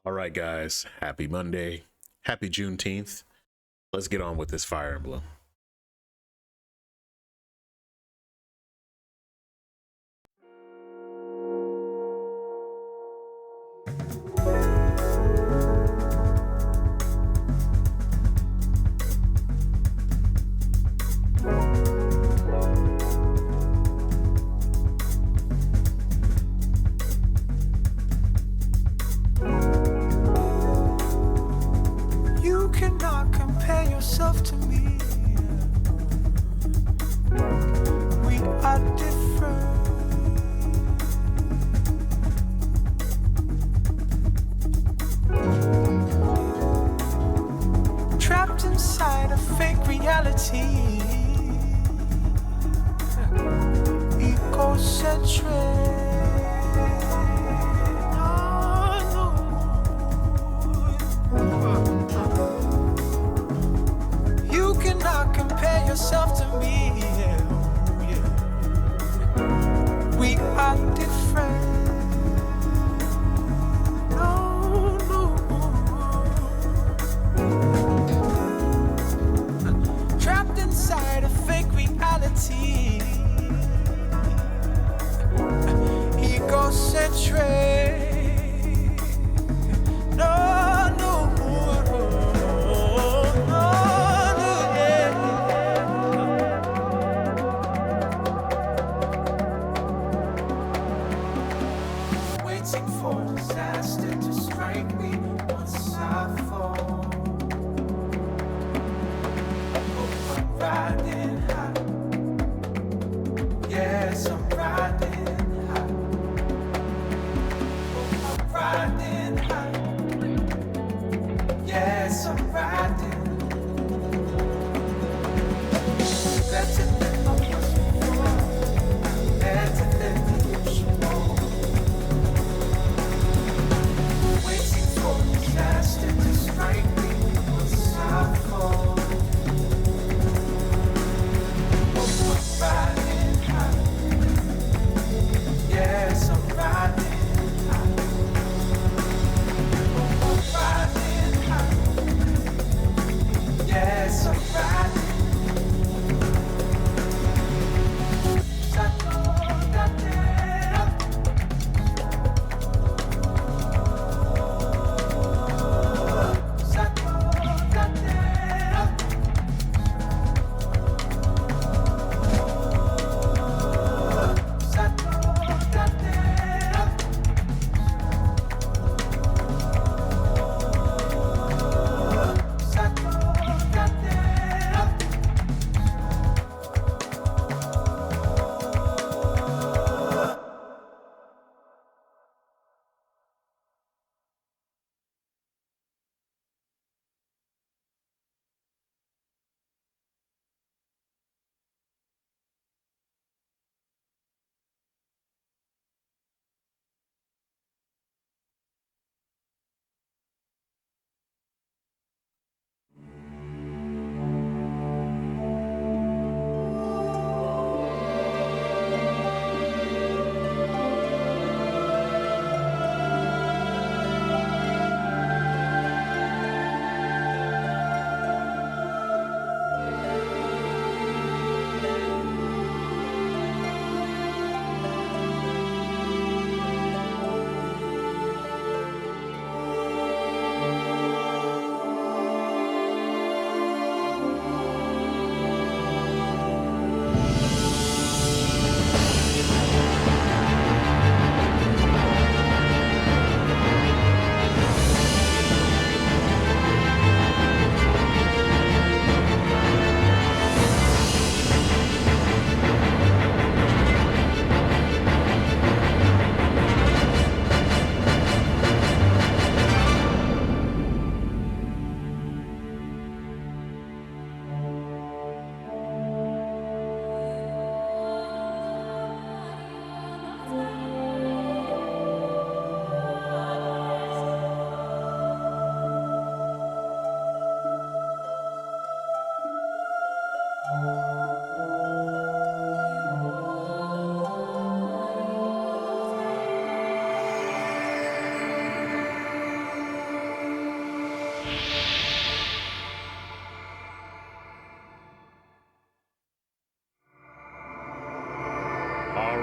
All right, guys. Happy Monday. Happy Juneteenth. Let's get on with this Fire Emblem. You cannot compare yourself to me. We are different. Trapped inside a fake reality. Egocentric. You cannot compare yourself to me. Yeah. We are different. No, no. Trapped inside a fake reality.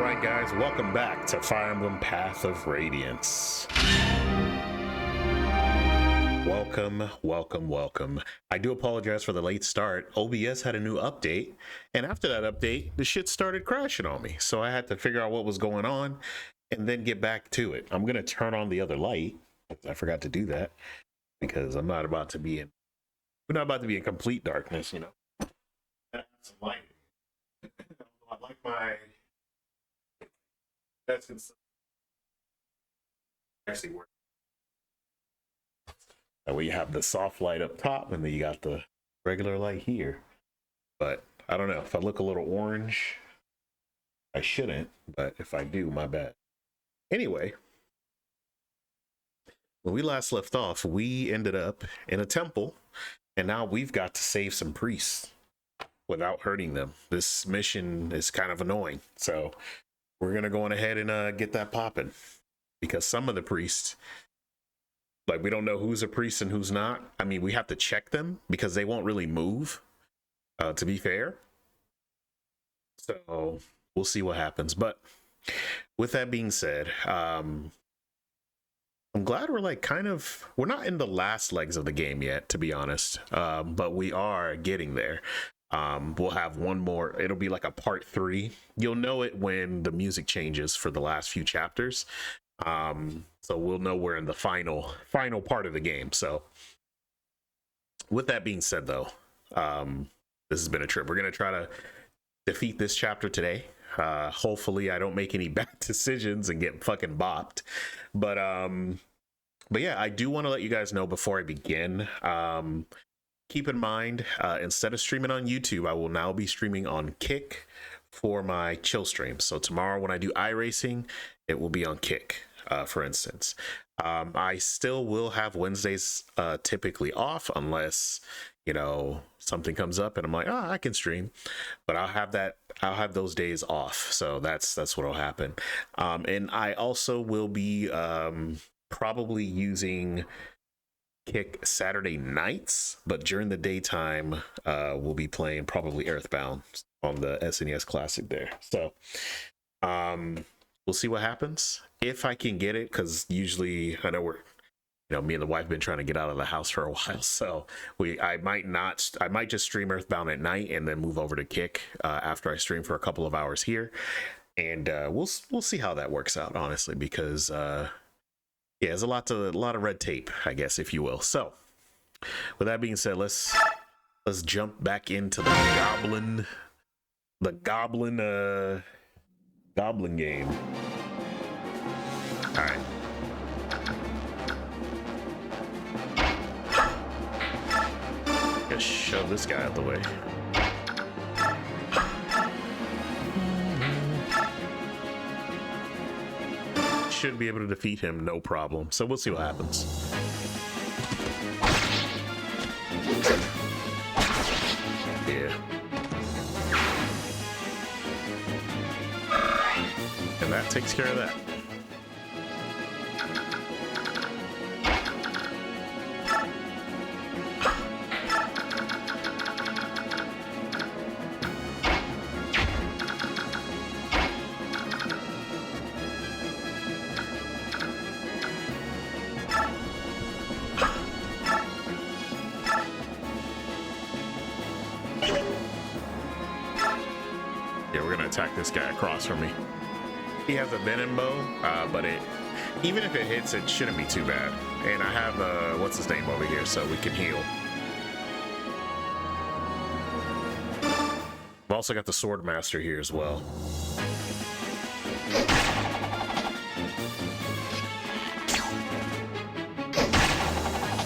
right, guys, welcome back to Fire Emblem Path of Radiance. Welcome. I do apologize for the late start. OBS had a new update, and after that update, the shit started crashing on me. So I had to figure out what was going on and then get back to it. I'm gonna turn on the other light. I forgot to do that because we're not about to be in complete darkness, you know. Some light. I like my that's actually work. That way you have the soft light up top and then you got the regular light here. But I don't know if I look a little orange. I shouldn't, but if I do, my bad. Anyway, when we last left off, we ended up in a temple, and now we've got to save some priests without hurting them. This mission is kind of annoying, so we're gonna go on ahead and get that popping, because some of the priests, like, we don't know who's a priest and who's not. I mean, we have to check them because they won't really move, to be fair. So we'll see what happens. But with that being said, I'm glad we're we're not in the last legs of the game yet, to be honest. But we are getting there. We'll have one more. It'll be like a part 3. You'll know it when the music changes for the last few chapters. So we'll know we're in the final part of the game. So with that being said, though, this has been a trip. We're going to try to defeat this chapter today. Hopefully I don't make any bad decisions and get fucking bopped. But yeah, I do want to let you guys know before I begin, keep in mind, instead of streaming on YouTube, I will now be streaming on Kick for my chill stream. So tomorrow when I do iRacing, it will be on Kick, for instance. I still will have Wednesdays typically off unless, you know, something comes up and I'm like, I can stream, but I'll have those days off. So that's what'll happen. And I also will be probably using Kick Saturday nights, but during the daytime, we'll be playing probably Earthbound on the SNES Classic there. So we'll see what happens if I can get it, because usually I know me and the wife have been trying to get out of the house for a while, so I might just stream Earthbound at night and then move over to Kick after I stream for a couple of hours here, and we'll see how that works out, honestly, because yeah, there's a lot of red tape, I guess, if you will. So with that being said, let's jump back into the goblin game. All right. Just shove this guy out the way. Should be able to defeat him, no problem. So we'll see what happens. Yeah. And that takes care of that. Attack this guy across from me. He has a venom bow, but even if it hits, it shouldn't be too bad. And I have what's his name over here, so we can heal. I've also got the sword master here as well.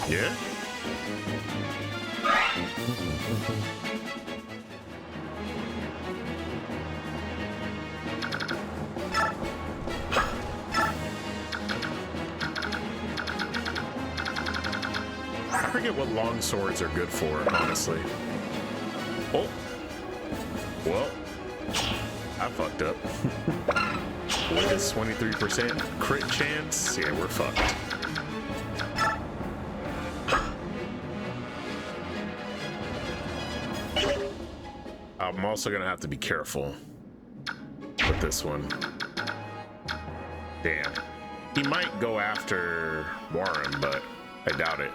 Yeah. I forget what long swords are good for, honestly. Oh. Well, I fucked up. With this 23% crit chance, yeah, we're fucked. I'm also gonna have to be careful with this one. Damn. He might go after Warren, but I doubt it.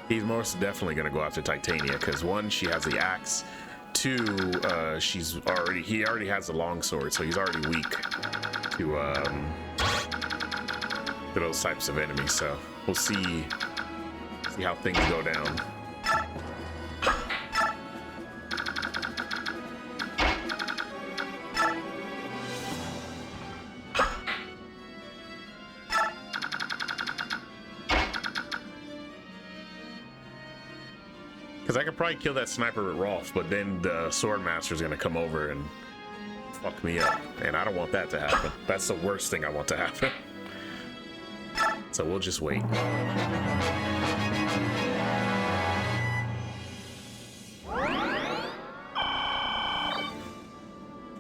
He's most definitely gonna go after Titania because one, she has the axe. Two, he already has a longsword, so he's already weak to those types of enemies. So we'll see how things go down. Because I could probably kill that sniper with Rolf, but then the Swordmaster's gonna come over and fuck me up. And I don't want that to happen. That's the worst thing I want to happen. So we'll just wait.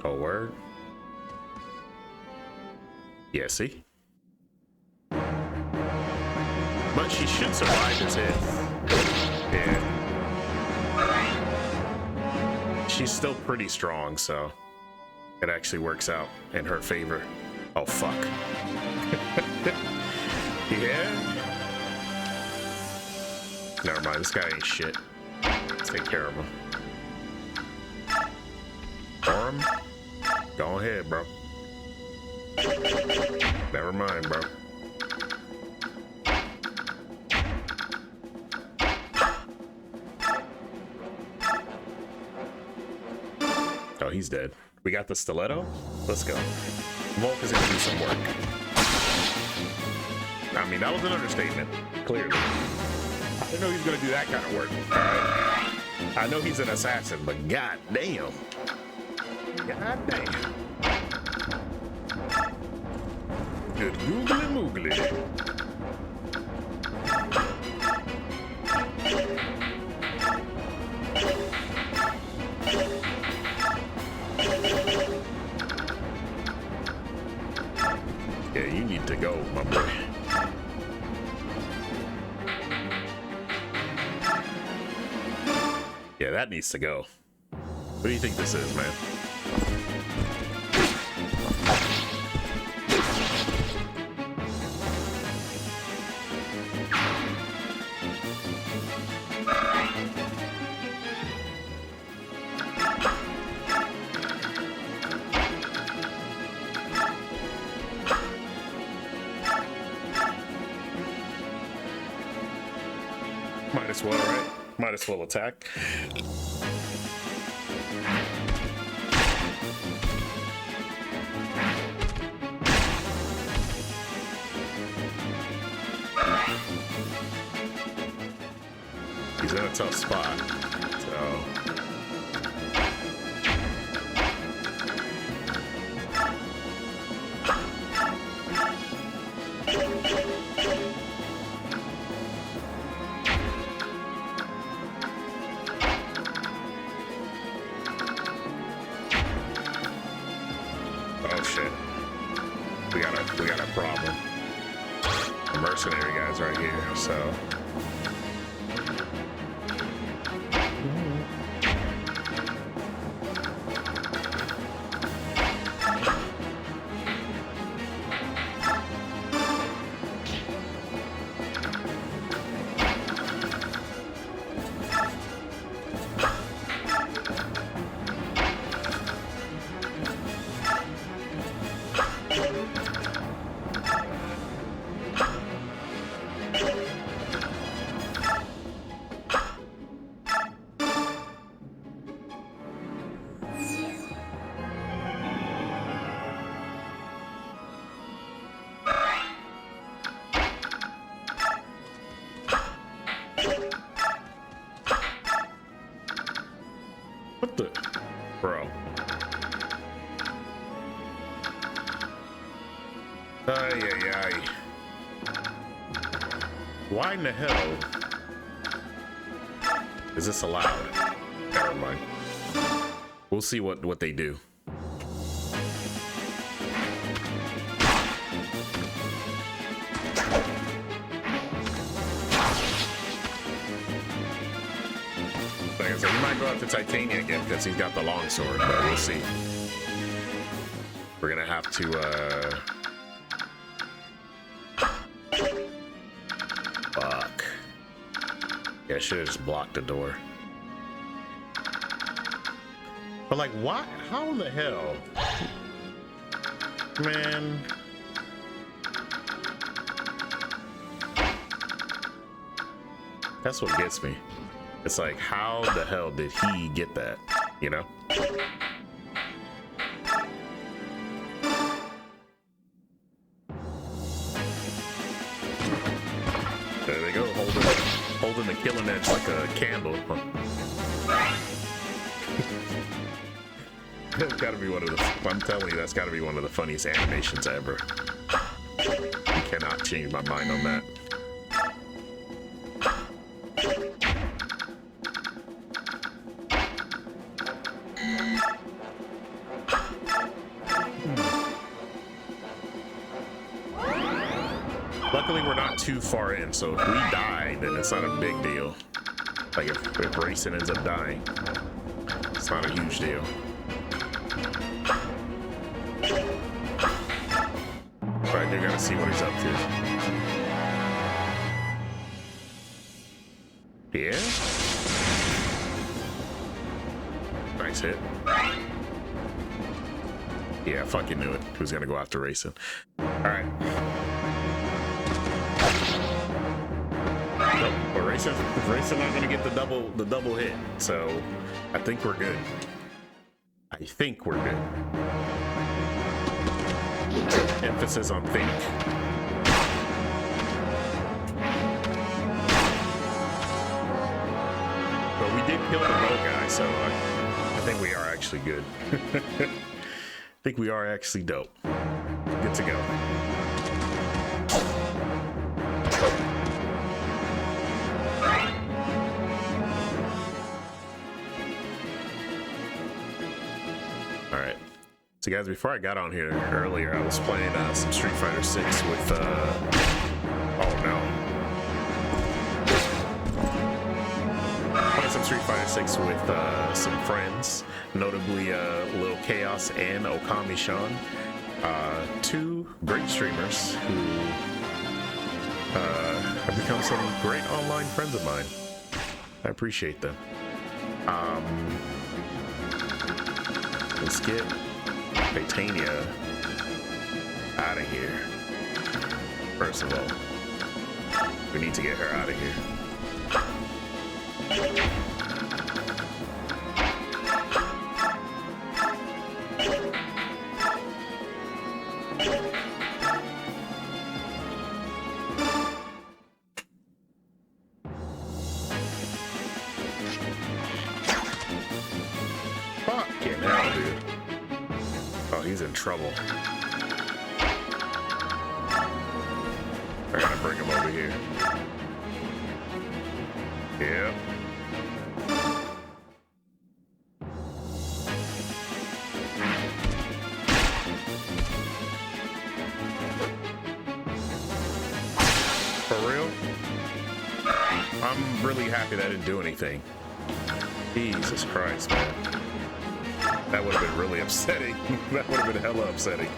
Oh, word? Yeah, see? But she should survive his hit. Yeah. She's still pretty strong, so it actually works out in her favor. Oh, fuck. Yeah? Never mind, this guy ain't shit. Let's take care of him. Orm? Go ahead, bro. Never mind, bro. Oh, he's dead. We got the stiletto? Let's go. Volk is gonna do some work. I mean, that was an understatement, clearly. I didn't know he was gonna do that kind of work. Alright. I know he's an assassin, but god damn. God damn. Good googly moogly. Yeah, you need to go, my boy. Yeah, that needs to go. What do you think this is, man? Might as well, right? Might as well attack. He's in a tough spot, so... Oh shit. We got a problem. The mercenary guy's right here, so... What the? Bro. Ay, ay, ay. Why in the hell is this allowed? Never mind. We'll see what they do. Like I said, he might go after Titania again because he's got the longsword, but we'll see. We're gonna have to, fuck. Yeah, I should have just blocked the door. But like, what? How the hell? Man. That's what gets me. It's like, how the hell did he get that? You know? There they go, holding the killing edge like a candle. That's gotta be one of the, I'm telling you, that's gotta be one of the funniest animations ever. You cannot change my mind on that. Luckily, we're not too far in, so if we die, then it's not a big deal. Like, if Rayson ends up dying, it's not a huge deal. But I do gotta see what he's up to. Yeah? Nice hit. Yeah, I fucking knew it. He was gonna go after Rayson. Alright. Nope, but Rayson not gonna get the double hit, so I think we're good. I think we're good. Emphasis on think. But we did kill the bow guy, so I think we are actually good. I think we are actually dope. Good to go. Alright. So guys, before I got on here earlier, I was playing some Street Fighter 6 with, oh no. Playing some Street Fighter 6 with some friends, notably Lil Chaos and Okami Sean. Two great streamers who have become some great online friends of mine. I appreciate them. Let's get Titania out of here. First of all, we need to get her out of here. Fucking hell, dude. Oh, he's in trouble. I gotta bring him over here. Yep. For real? I'm really happy that didn't do anything. Jesus Christ, man. That would have been really upsetting. That would have been hella upsetting.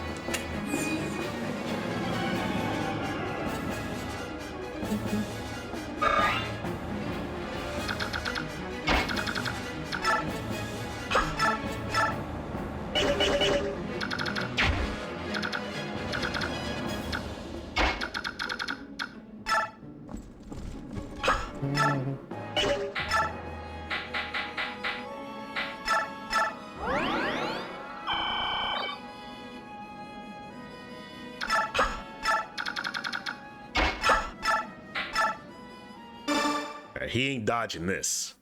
He ain't dodging this.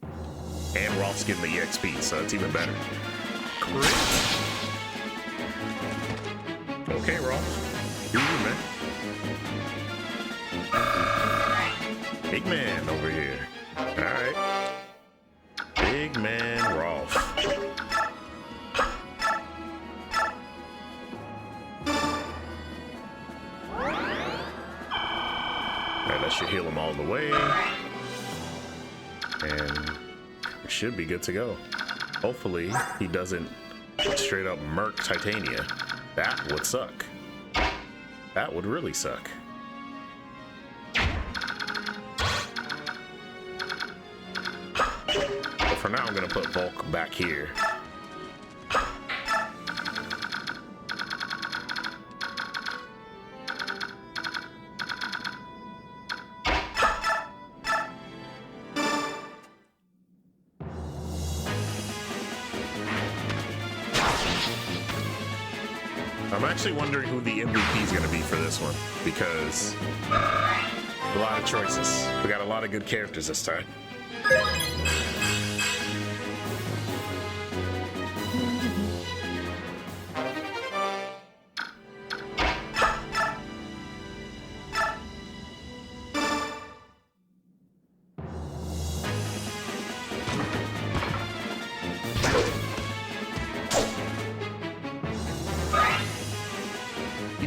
And Rolf's getting the EXP, so it's even better. Crit. Okay, Rolf. Do you, man. Big man over here. Alright. Big man Rolf. Alright, that should heal him all the way. And we should be good to go. Hopefully, he doesn't straight up murk Titania. That would suck. That would really suck. But for now, I'm gonna put Volk back here. I'm actually wondering who the MVP is going to be for this one, because a lot of choices. We got a lot of good characters this time.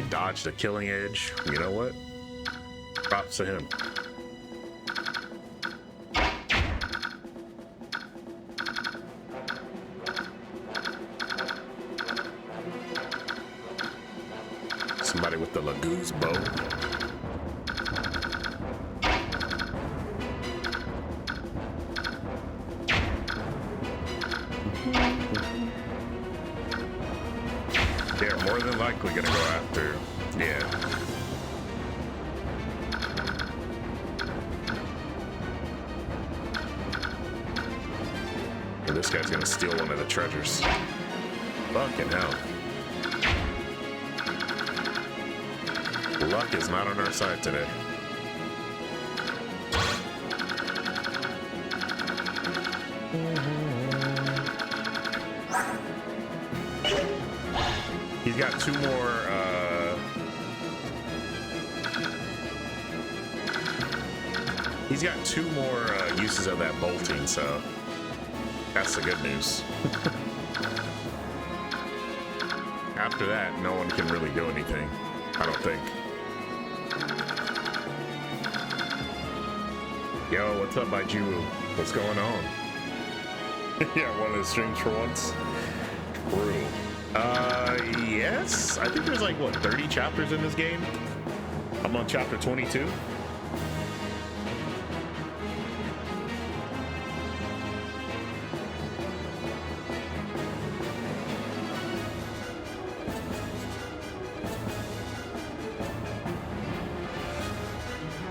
Dodged a killing edge. You know what? Props to him. Somebody with the Lagoo's bow. They're more than likely gonna go after. Yeah. And this guy's gonna steal one of the treasures. Fucking hell. Luck is not on our side today. He's got two more, he's got two more uses of that bolting, so that's the good news. After that, no one can really do anything, I don't think. Yo, what's up, Baijiwu? What's going on? Yeah, one of the streams for once. True. Yes. I think there's like, what, 30 chapters in this game? I'm on chapter 22.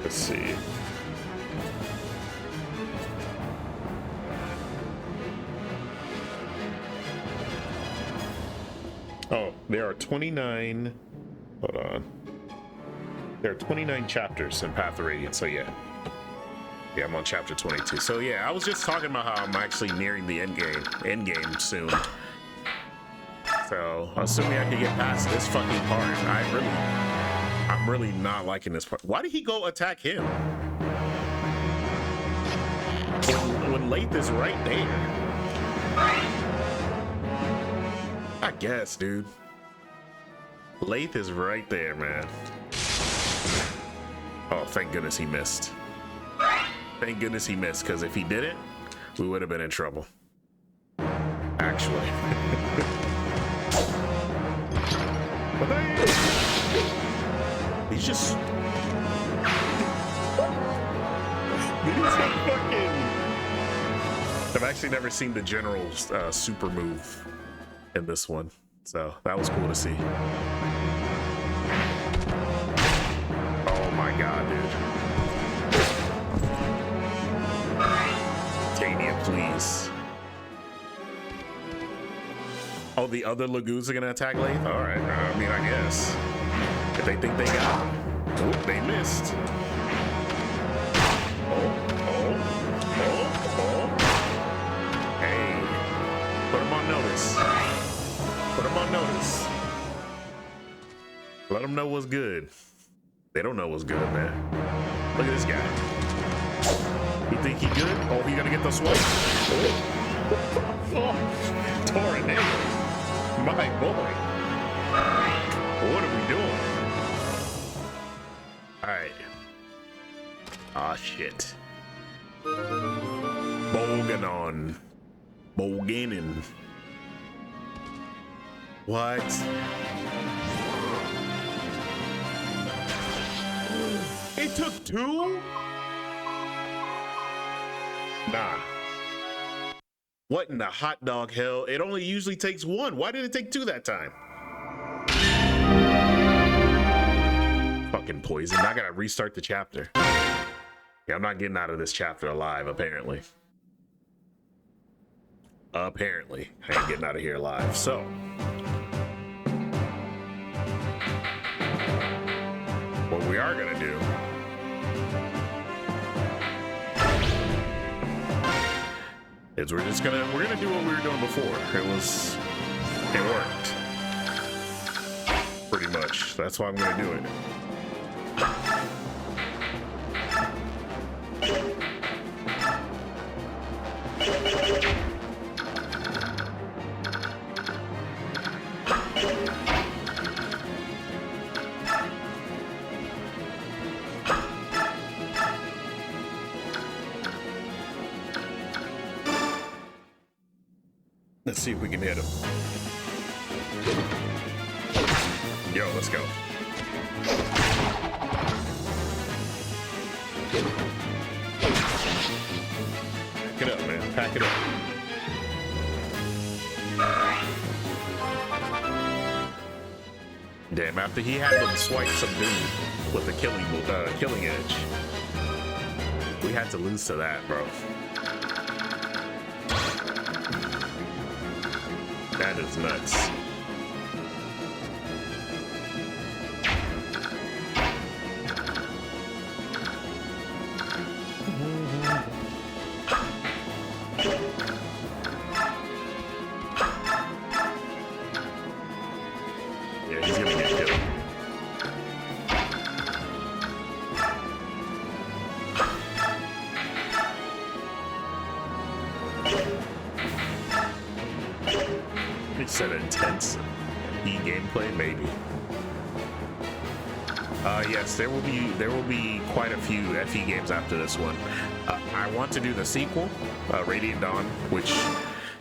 Let's see. Oh, there are 29. Hold on. There are 29 chapters in Path of Radiance, so yeah. Yeah, I'm on chapter 22. So yeah, I was just talking about how I'm actually nearing the end game soon. So, assuming I can get past this fucking part, I'm really not liking this part. Why did he go attack him? When Lath is right there. I guess, dude. Lath is right there, man. Oh, thank goodness he missed. Thank goodness he missed, because if he didn't, we would have been in trouble. Actually. He's just... I've actually never seen the general's super move in this one, so that was cool to see. Oh my god, dude. Tania, please. Oh, the other Lagoons are gonna attack Lath? Alright, I mean, I guess. If they think they got him. Oh, they missed. Hey, put him on notice. Put him on notice. Let them know what's good. They don't know what's good, man. Look at this guy. You think he good? Oh, he gonna get the swipe? Oh, tornado. My boy. What are we doing? Alright. Ah, shit. Boganon. Boganon. What? It took 2? Nah. What in the hot dog hell? It only usually takes 1. Why did it take 2 that time? Fucking poison. I gotta restart the chapter. Yeah, I'm not getting out of this chapter alive, apparently. Apparently. I ain't getting out of here alive. So. What we are gonna do is we're gonna do what we were doing before. It worked. Pretty much. That's why I'm gonna do it. Let's see if we can hit him. Yo, let's go. Pack it up, man. Pack it up. Damn, after he had them swipe some dude with the killing edge, we had to lose to that, bro. That is nuts. Yeah, he's gonna get killed. He said intense e-gameplay, maybe. Yes, there will be quite a few FE games after this one. I want to do the sequel, Radiant Dawn, which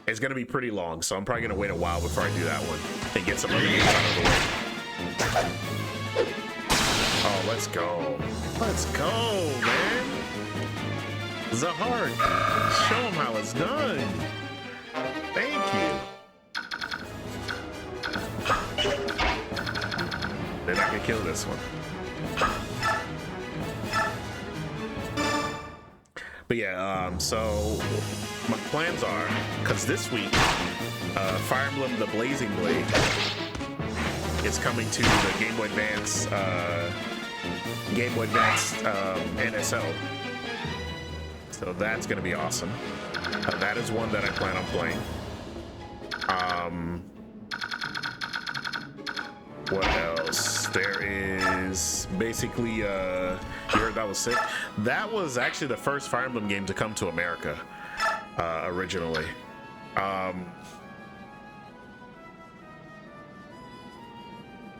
is going to be pretty long, so I'm probably going to wait a while before I do that one and get some other games out of the way. Oh, let's go. Let's go, man. Zahar, show him how it's done. Thank you. Then I can kill this one. But yeah, so my plans are, because this week, Fire Emblem The Blazing Blade is coming to the Game Boy Advance NSO. So that's going to be awesome. That is one that I plan on playing. What else? There is basically, you heard that was sick? That was actually the first Fire Emblem game to come to America, originally. But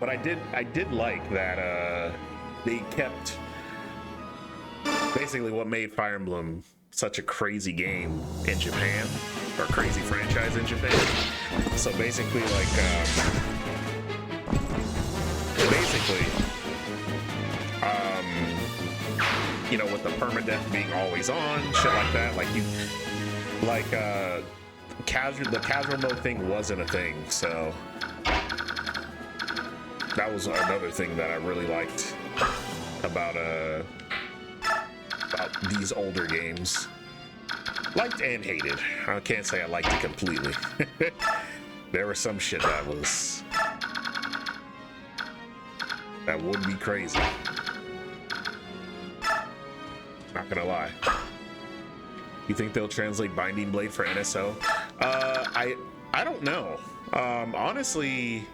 I did like that, they kept basically what made Fire Emblem such a crazy game in Japan, or crazy franchise in Japan. So basically, like, you know, with the permadeath being always on, shit like that, like the casual mode thing wasn't a thing, so that was another thing that I really liked about these older games. Liked and hated. I can't say I liked it completely. There was some shit that would be crazy. Not gonna lie. You think they'll translate Binding Blade for NSO? I don't know. Honestly,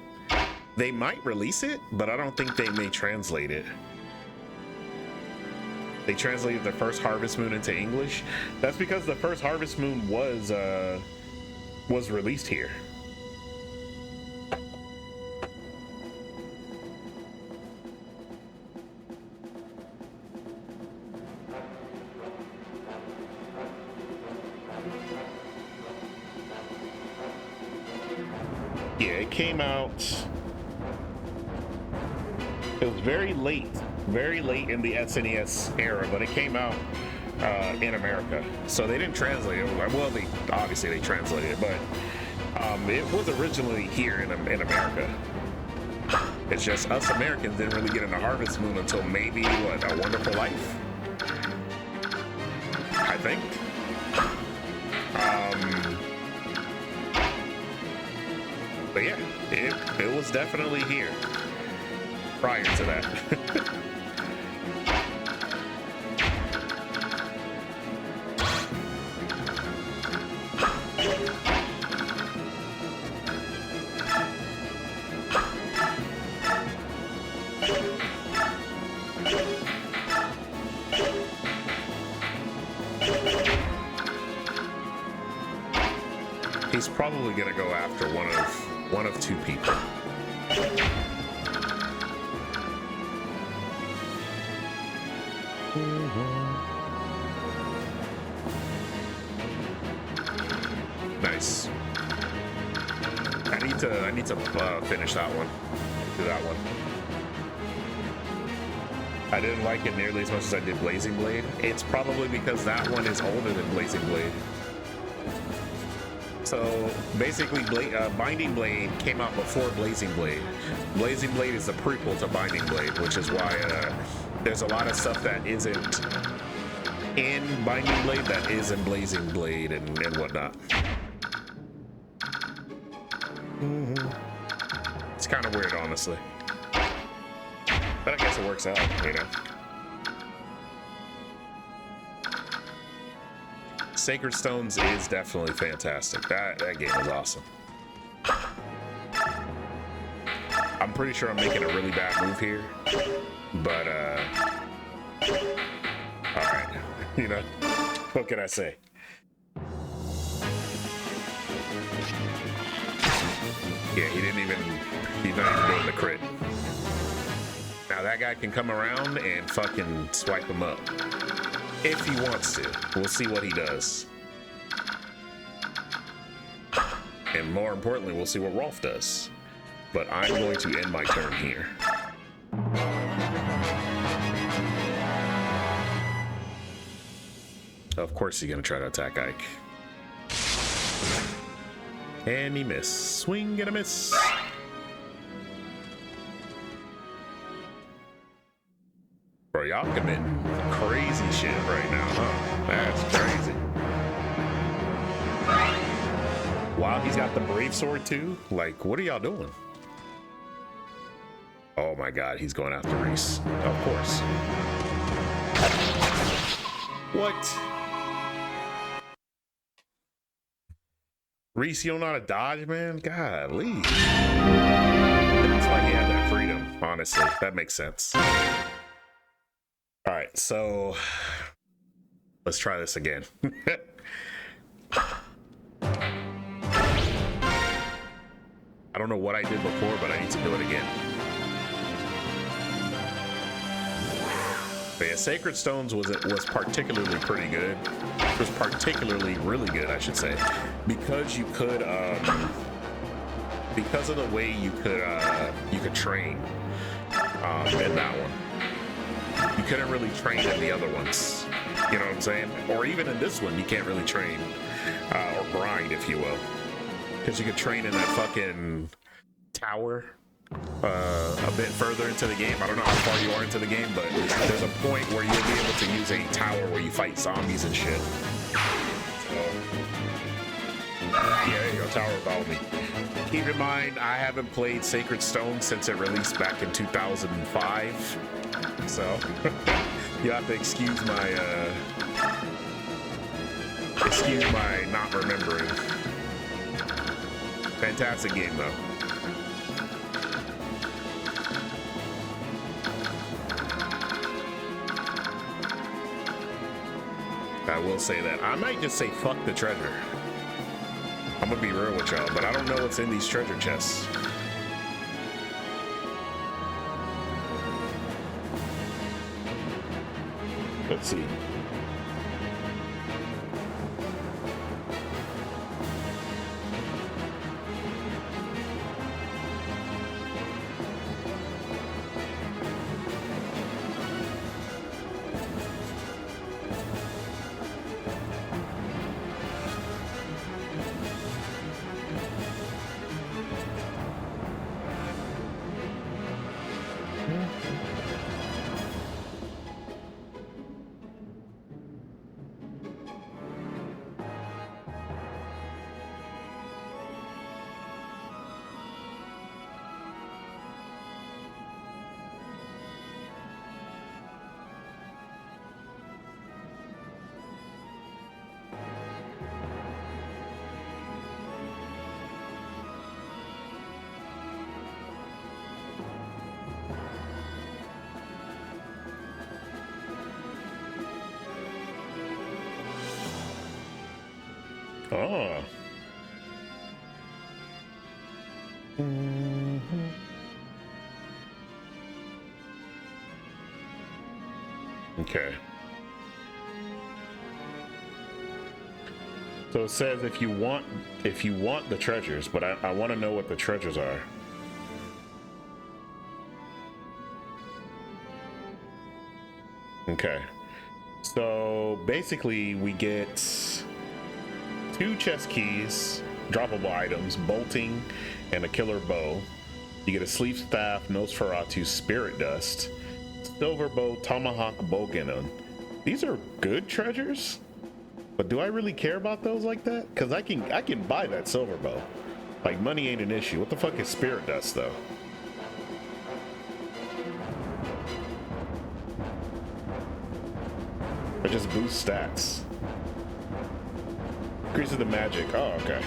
they might release it, but I don't think they may translate it. They translated the first Harvest Moon into English. That's because the first Harvest Moon was released here. Yeah, it came out. It was very late very late in the SNES era, but it came out in America, so they didn't translate it. Well, they obviously they translated it, but it was originally here in America. It's just us Americans didn't really get into Harvest Moon until maybe what, A Wonderful Life, I think. But yeah, it was definitely here prior to that. He's probably gonna go after one of two people. Nice. I need to finish that one. Do that one. I didn't like it nearly as much as I did Blazing Blade. It's probably because that one is older than Blazing Blade. So basically, Binding Blade came out before Blazing Blade. Blazing Blade is the prequel to Binding Blade, which is why there's a lot of stuff that isn't in Binding Blade that is in Blazing Blade and whatnot. It's kind of weird, honestly. But I guess it works out, you know. Sacred Stones is definitely fantastic. That game is awesome. I'm pretty sure I'm making a really bad move here, but all right, you know, what can I say? Yeah, he's not even doing the crit. Now that guy can come around and fucking swipe him up. If he wants to. We'll see what he does. And more importantly, we'll see what Rolf does. But I'm going to end my turn here. Of course he's going to try to attack Ike. And he missed. Swing and a miss. Bro, y'all committing crazy shit right now, huh? That's crazy. Wow, he's got the Brave Sword too? Like, what are y'all doing? Oh my god, he's going after Reese. Of course. What? Reese, you don't know how to dodge, man? Golly. That's why he had that freedom, honestly. That makes sense. All right, so let's try this again. I don't know what I did before, but I need to do it again. But yeah, Sacred Stones was particularly pretty good. It was particularly really good, I should say, because you could because of the way you could train in that one. You couldn't really train in the other ones, you know what I'm saying? Or even in this one, you can't really train or grind, if you will, because you could train in that fucking tower a bit further into the game. I don't know how far you are into the game, but there's a point where you'll be able to use a tower where you fight zombies and shit. So, yeah, there you go, tower about me. Keep in mind, I haven't played Sacred Stone since it released back in 2005. So you have to excuse my not remembering. Fantastic game though. I will say that. I might just say fuck the treasure. I'm gonna be real with y'all, but I don't know what's in these treasure chests. Let's see. Oh. Okay. So it says if you want the treasures, but I want to know what the treasures are. Okay. So basically we get 2 chest keys, droppable items, bolting, and a killer bow. You get a sleeve staff, Nosferatu spirit dust, silver bow, tomahawk, bowgun. These are good treasures, but do I really care about those like that? Because I can buy that silver bow. Like, money ain't an issue. What the fuck is spirit dust though? It just boosts stats. Increases the magic. Oh, okay.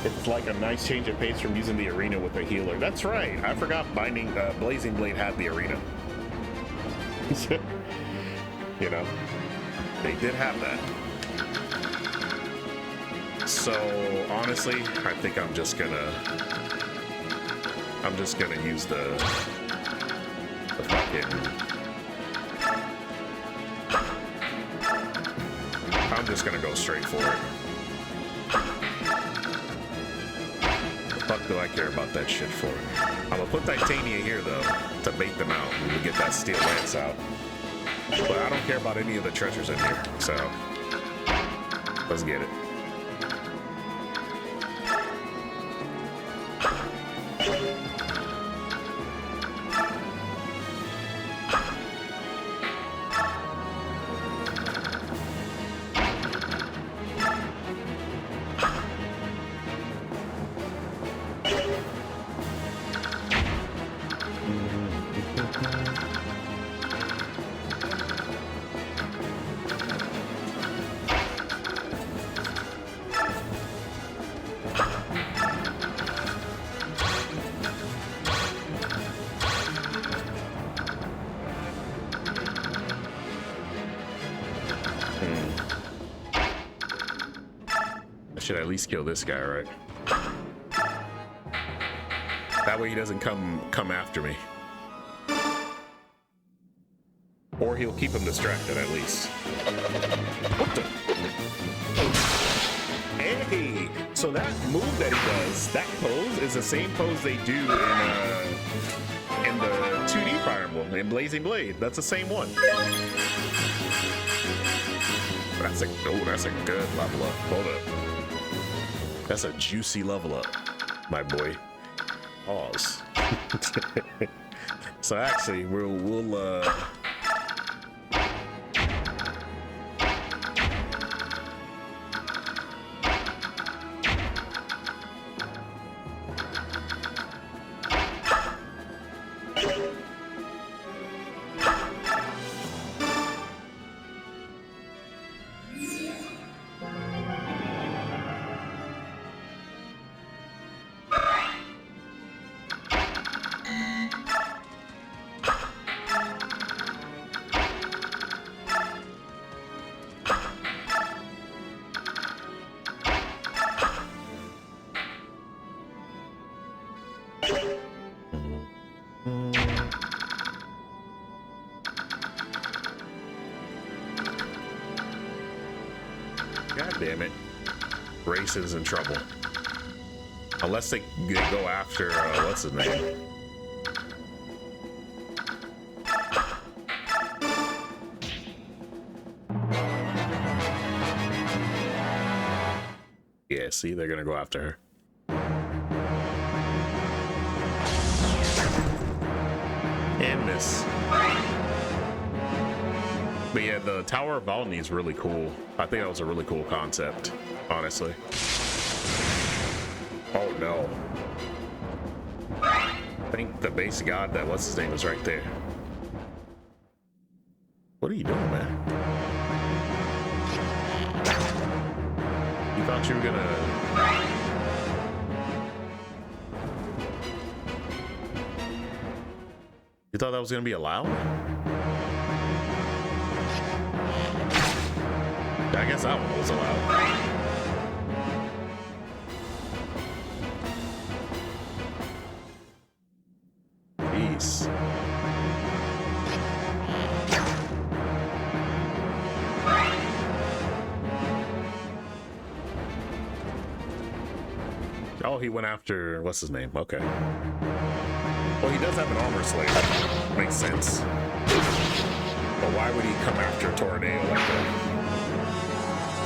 It's like a nice change of pace from using the arena with a healer. That's right. I forgot Blazing Blade had the arena. You know, they did have that. So honestly, I think I'm just gonna use the fucking. I'm just gonna go straight for it. The fuck do I care about that shit for? I'm gonna put Titania here though to bait them out and we get that steel lance out. But I don't care about any of the treasures in here, so let's get it. Should at least kill this guy, right? That way he doesn't come after me. Or he'll keep him distracted at least. What the? Hey! So that move that he does, that pose, is the same pose they do in the 2D Fire Emblem, in Blazing Blade. That's the same one. That's a good level up. Hold up. That's a juicy level up, my boy. Pause. So actually, we'll God damn it. Race is in trouble. Unless they go after, what's his name? Yeah, see, they're gonna go after her. And miss. But yeah, the Tower of Valny is really cool. I think that was a really cool concept, honestly. Oh no. I think the base god that what's his name is right there. What are you doing, man? You thought you were gonna... You thought that was gonna be allowed? I guess that one was allowed. Jeez. Oh, he went after what's his name? Okay. Well, he does have an armor slave. Makes sense. But why would he come after Tornado like that?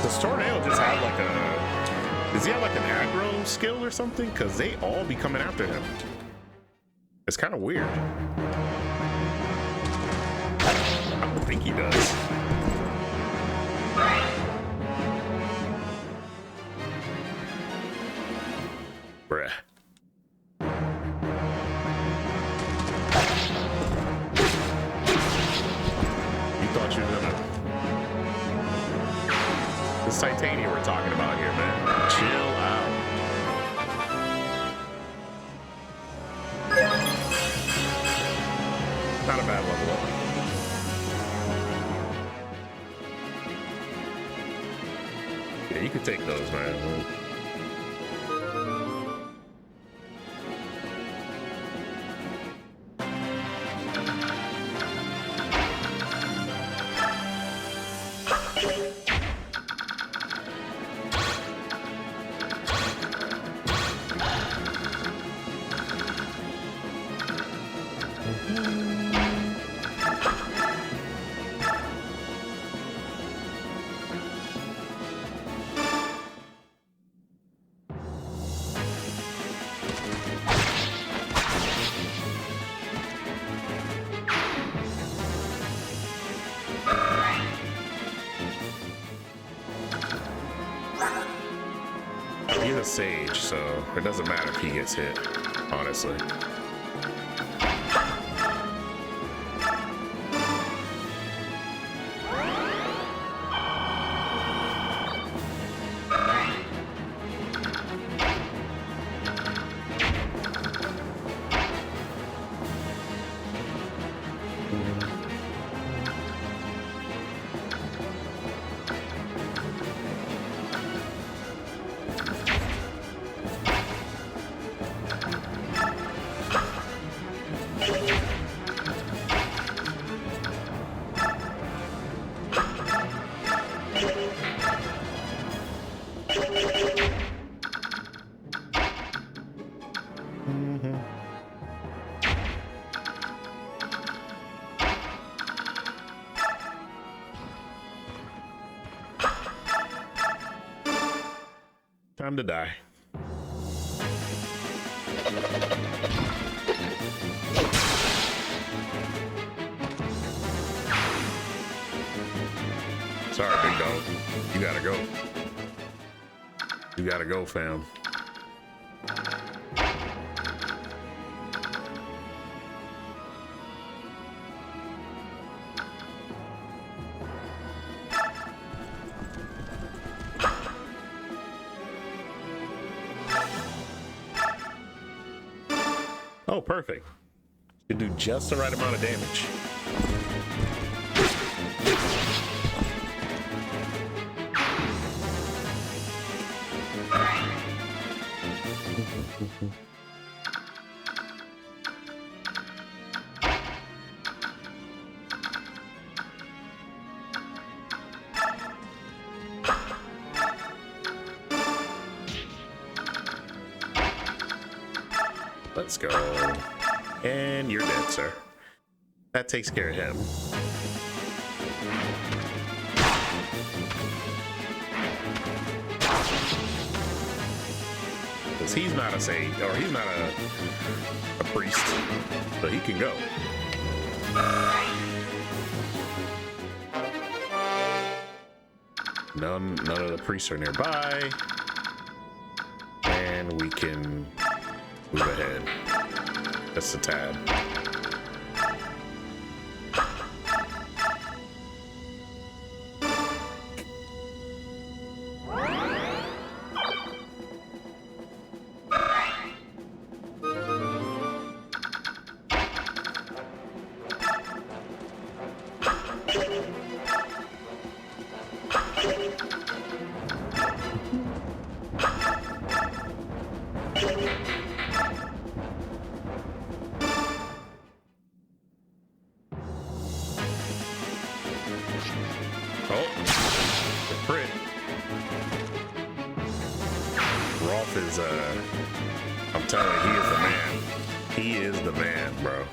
Does Tornado just have like a... Does he have like an aggro skill or something? Because they all be coming after him. It's kind of weird. I don't think he does. Bruh. You thought you were gonna... This Titania we're talking about here, man. Chill out. Not a bad level up. Yeah, you could take those, man. He's a sage, so it doesn't matter if he gets hit, honestly. Time to die. Sorry, big dog. You gotta go. You gotta go, fam. Oh, perfect. You do just the right amount of damage. Let's go. And you're dead, sir. That takes care of him. Because he's not a sage, or he's not a priest, so he can go. None of the priests are nearby. And we can move ahead. Just a tad. I'm telling you, he is the man. He is the man, bro.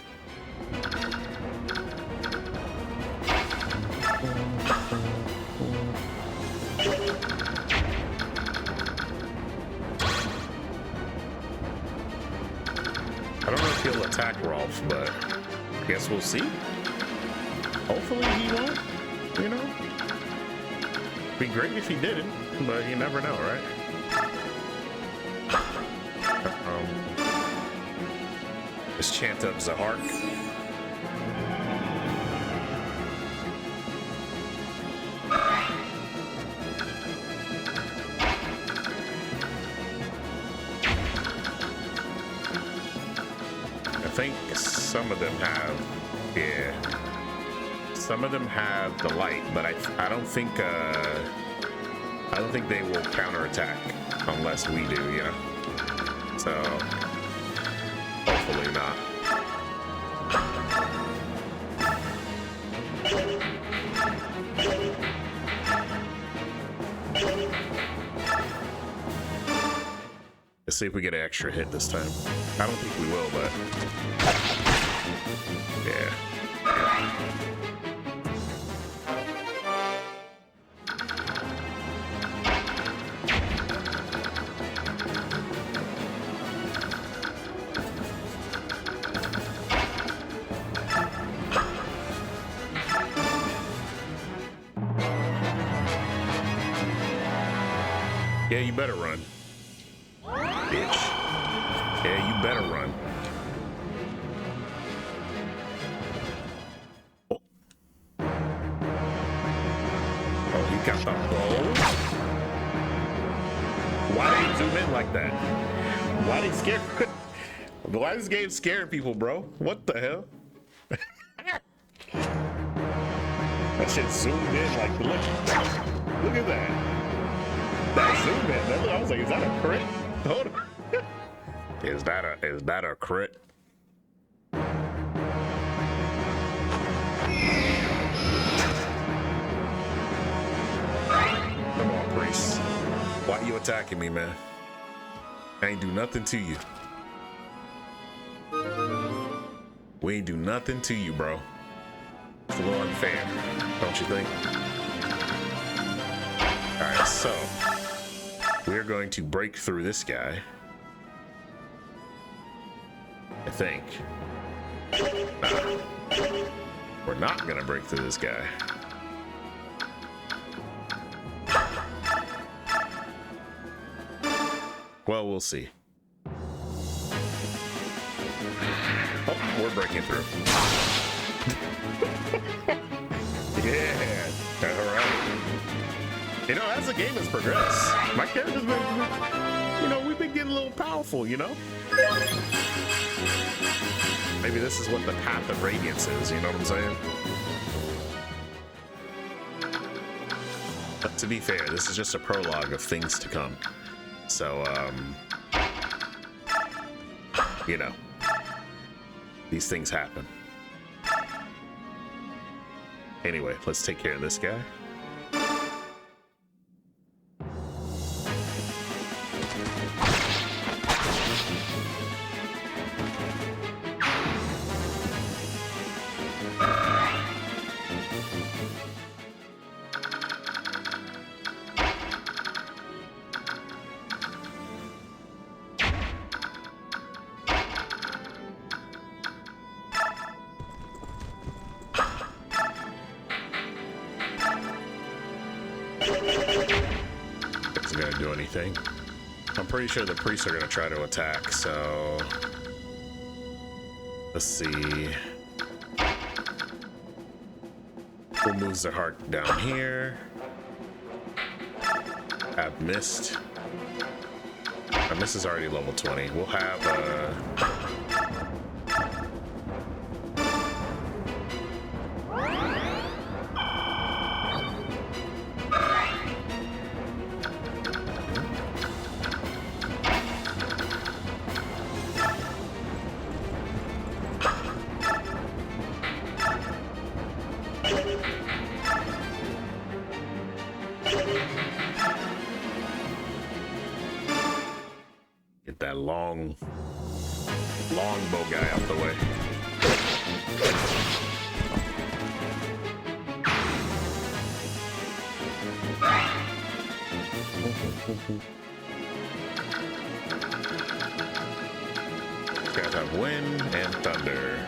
I don't know if he'll attack Rolf, but I guess we'll see. Hopefully he won't, you know? Be great if he didn't, but you never know, right? Let's chant up Zahark. I think some of them have, yeah. Some of them have the light, but I don't think they will counterattack unless we do, you know. So hopefully not. Let's see if we get an extra hit this time. I don't think we will, but yeah. Yeah, you better run. Bitch. Yeah, you better run. Oh. Oh, he got the bow. Why did he zoom in like that? Why did he scare? Why is this game scaring people, bro? What the hell? That shit zoomed in like, look at that. That zoom in. I was like, is that a crit? Hold on. Is that a crit? Come on, priest. Why are you attacking me, man? I ain't do nothing to you. We ain't do nothing to you, bro. It's a little unfair, don't you think? Alright, so we're going to break through this guy. I think. Nah. We're not gonna break through this guy. Well, we'll see. Oh, we're breaking through. Yeah. All right. You know, as the game has progressed, my character's been, you know, we've been getting a little powerful, you know? Maybe this is what the path of Radiance is, you know what I'm saying? But to be fair, this is just a prologue of things to come. So, you know, these things happen. Anyway, let's take care of this guy. anything. I'm pretty sure the priests are going to try to attack, so... Let's see. We'll move the heart down here. Have mist. Our mist is already level 20. We'll have get that long bow guy out the way. Guys have wind and thunder.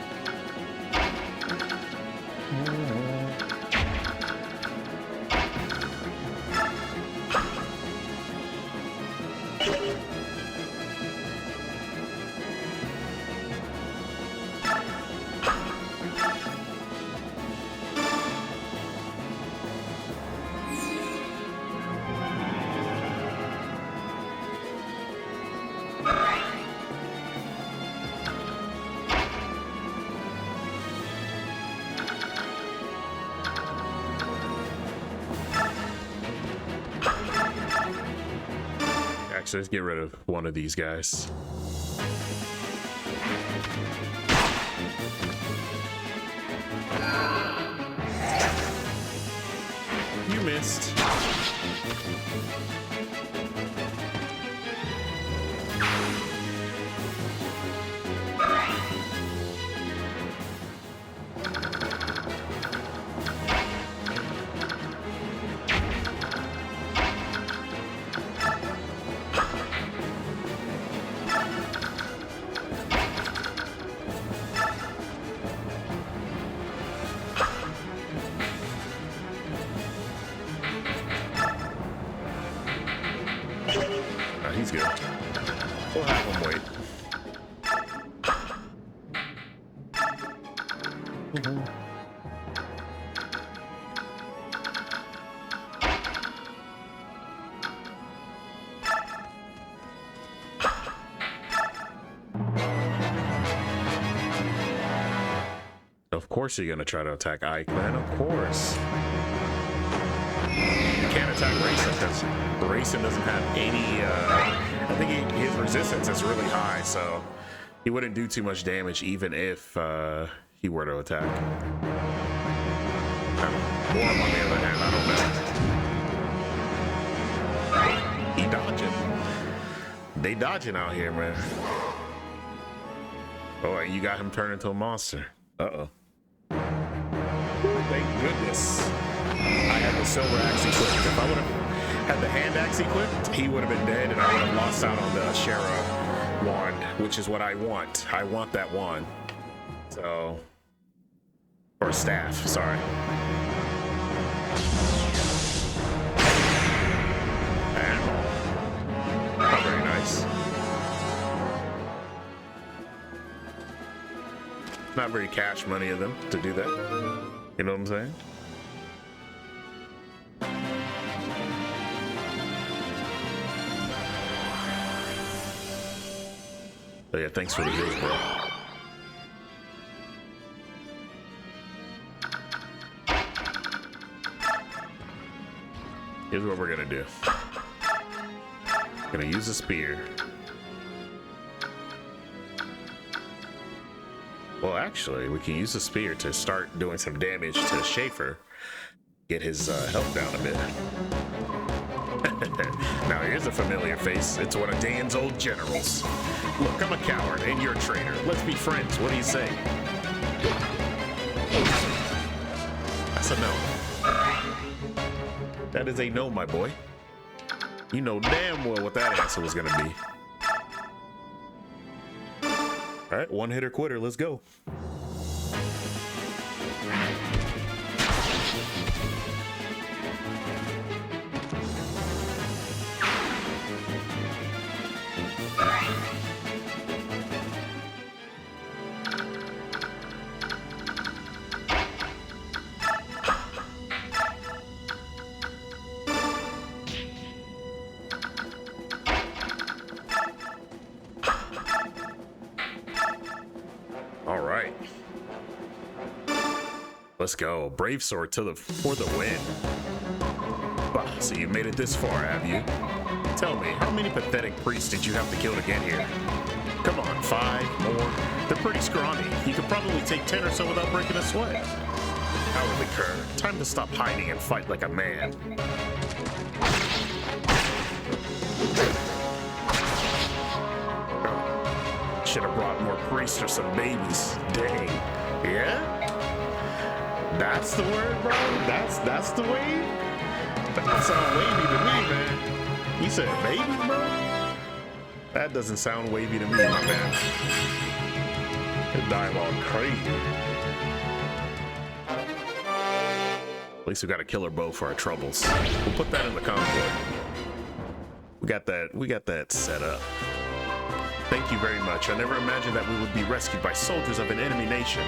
Actually, let's get rid of one of these guys. You missed. He's good. We'll have him wait. Of course you're gonna try to attack Ike, man. Of course. Can't attack Racing because Racing doesn't have any I think his resistance is really high, so he wouldn't do too much damage even if he were to attack. Warm on the other hand, I don't know. He dodging. They dodging out here, man. Oh, you got him turned into a monster. Uh-oh. Thank goodness I had the silver axe equipped. If I would have had the hand axe equipped, he would have been dead and I would have lost out on the Shara wand, which is what I want. I want that wand. So, or staff, sorry. And, not very nice. Not very cash money of them to do that. You know what I'm saying? Oh yeah, thanks for the heals, bro. Here's what we're gonna do. Gonna use a spear. Well, actually, we can use the spear to start doing some damage to Schaefer. Get his health down a bit. Now, here's a familiar face. It's one of Dan's old generals. Look, I'm a coward, and you're a traitor. Let's be friends. What do you say? That's a no. That is a no, my boy. You know damn well what that answer was gonna be. All right, one hitter quitter. Let's go. Let's go. Brave sword for the win. Bah, so you made it this far, have you? Tell me, how many pathetic priests did you have to kill to get here? Come on, 5 more. They're pretty scrawny. You could probably take 10 or so without breaking a sweat. Cowardly cur. Time to stop hiding and fight like a man. Should have brought more priests or some babies. Dang. Yeah? That's the word, bro? That's the wave? That sound wavy to me, man. You said baby, bro? That doesn't sound wavy to me, my man. That dialogue crazy. At least we got a killer bow for our troubles. We'll put that in the convoy. We got that set up. Thank you very much. I never imagined that we would be rescued by soldiers of an enemy nation.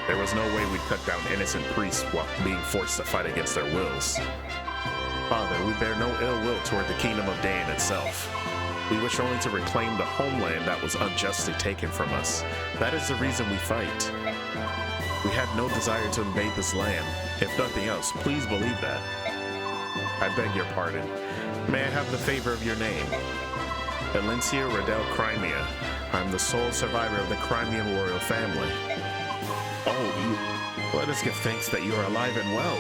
There was no way we'd cut down innocent priests while being forced to fight against their wills. Father, we bear no ill will toward the kingdom of Dan itself. We wish only to reclaim the homeland that was unjustly taken from us. That is the reason we fight. We had no desire to invade this land. If nothing else, please believe that. I beg your pardon. May I have the favor of your name? Valencia Radel Crimea. I'm the sole survivor of the Crimean royal family. Oh, let us give thanks that you are alive and well.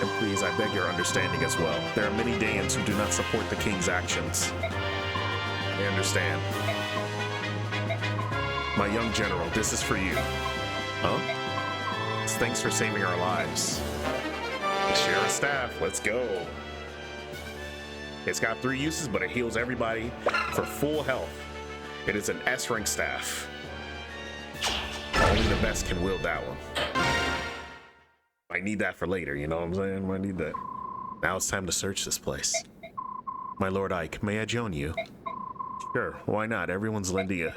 And please, I beg your understanding as well. There are many Danes who do not support the king's actions. I understand. My young general, this is for you. Huh? Thanks for saving our lives. Share a staff, let's go. It's got 3 uses, but it heals everybody for full health. It is an S-rank staff. Only the best can wield that one. I need that for later, you know what I'm saying? I need that. Now it's time to search this place. My Lord Ike, may I join you? Sure, why not? Everyone's lending a...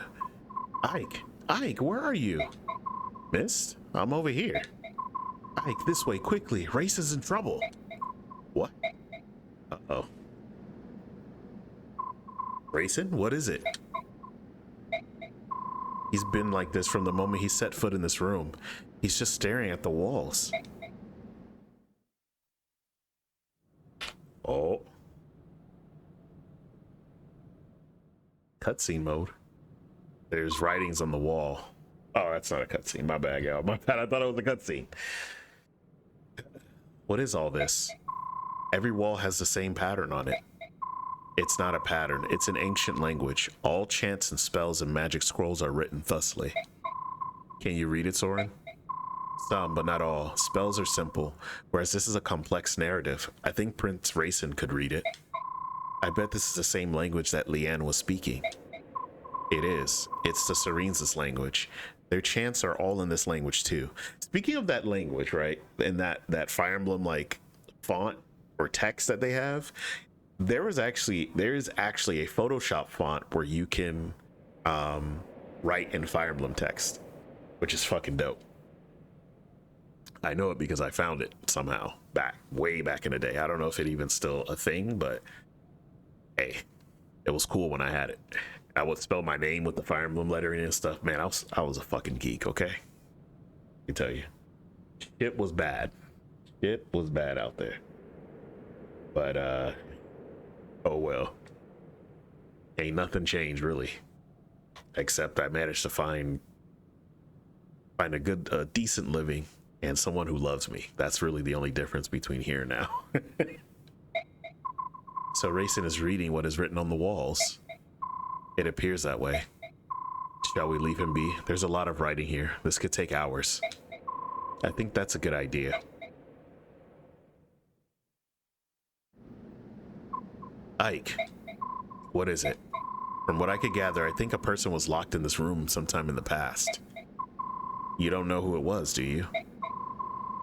Ike, where are you? Mist? I'm over here. Ike, this way, quickly. Race is in trouble. What? Uh-oh. Racing? What is it? He's been like this from the moment he set foot in this room. He's just staring at the walls. Oh. Cutscene mode. There's writings on the wall. Oh, that's not a cutscene. My bad, y'all. My bad. I thought it was a cutscene. What is all this? Every wall has the same pattern on it. It's not a pattern. It's an ancient language. All chants and spells and magic scrolls are written thusly. Can you read it, Soren? Some, but not all. Spells are simple, whereas this is a complex narrative. I think Prince Racin could read it. I bet this is the same language that Leanne was speaking. It is. It's the Serenes' language. Their chants are all in this language too. Speaking of that language, right, and that Fire Emblem like font or text that they have, there is actually a Photoshop font where you can write in Fire Emblem text, which is fucking dope. I know it because I found it somehow way back in the day. I don't know if it even still a thing, but hey, it was cool when I had it. I would spell my name with the Fire Emblem lettering and stuff. Man, I was a fucking geek, okay? I can tell you. Shit was bad. Shit was bad out there. But, oh well. Ain't nothing changed, really. Except I managed to find a decent living and someone who loves me. That's really the only difference between here and now. So Racin is reading what is written on the walls. It appears that way. Shall we leave him be? There's a lot of writing here. This could take hours. I think that's a good idea. Ike, what is it? From what I could gather, I think a person was locked in this room sometime in the past. You don't know who it was, do you?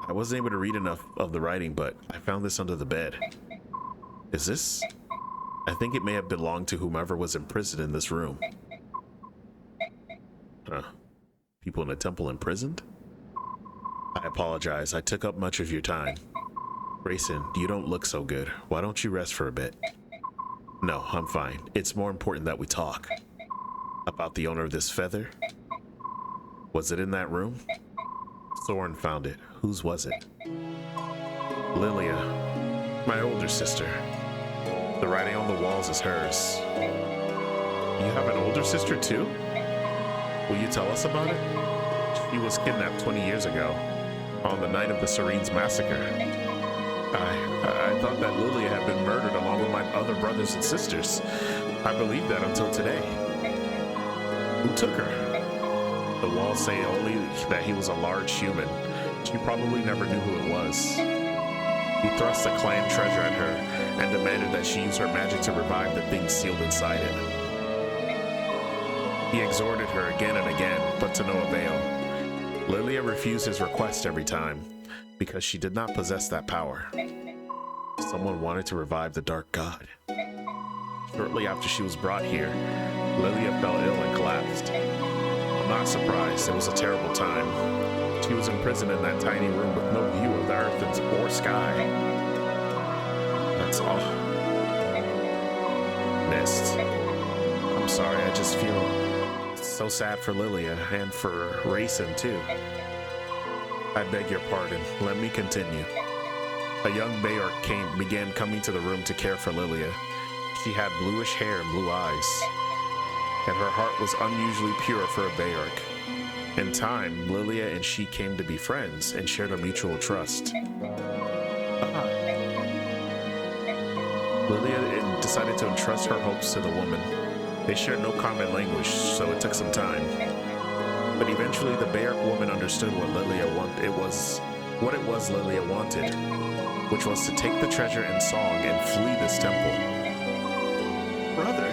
I wasn't able to read enough of the writing, but I found this under the bed. Is this? I think it may have belonged to whomever was imprisoned in this room. Huh. People in a temple imprisoned? I apologize. I took up much of your time. Racin, you don't look so good. Why don't you rest for a bit? No, I'm fine. It's more important that we talk. About the owner of this feather? Was it in that room? Thorn found it. Whose was it? Lilia, my older sister. The writing on the walls is hers. You have an older sister too? Will you tell us about it? She was kidnapped 20 years ago, on the night of the Serene's massacre. I thought that Lilia had been murdered along with my other brothers and sisters. I believed that until today. Who took her? The walls say only that he was a large human. She probably never knew who it was. He thrust the clan treasure at her and demanded that she use her magic to revive the things sealed inside it. He exhorted her again and again, but to no avail. Lilia refused his request every time, because she did not possess that power. Someone wanted to revive the Dark God. Shortly after she was brought here, Lilia fell ill and collapsed. I'm not surprised, it was a terrible time. She was imprisoned in that tiny room with no view of the earth or sky. That's all. Mist. I'm sorry, I just feel so sad for Lilia and for Rayson too. I beg your pardon. Let me continue. A young Bayark began coming to the room to care for Lilia. She had bluish hair and blue eyes, and her heart was unusually pure for a Bayark. In time, Lilia and she came to be friends and shared a mutual trust. Lilia decided to entrust her hopes to the woman. They shared no common language, so it took some time. But eventually, the Bayark woman understood what it was Lilia wanted, which was to take the treasure in song and flee this temple. Brother,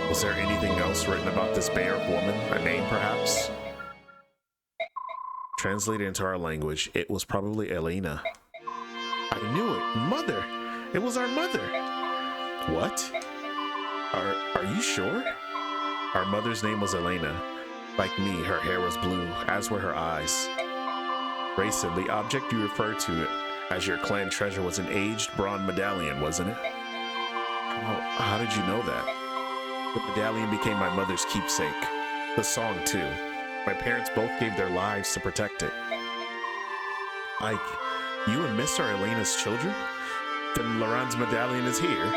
was there anything else written about this Bayark woman? A name, perhaps? Translated into our language, it was probably Elena. I knew it. Mother! It was our mother! What? Are you sure? Our mother's name was Elena. Like me, her hair was blue, as were her eyes. Rayson, the object you referred to as your clan treasure was an aged bronze medallion, wasn't it? How did you know that? The medallion became my mother's keepsake. The song, too. My parents both gave their lives to protect it. Ike, you and Miss are Elena's children? Then Laurent's medallion is here?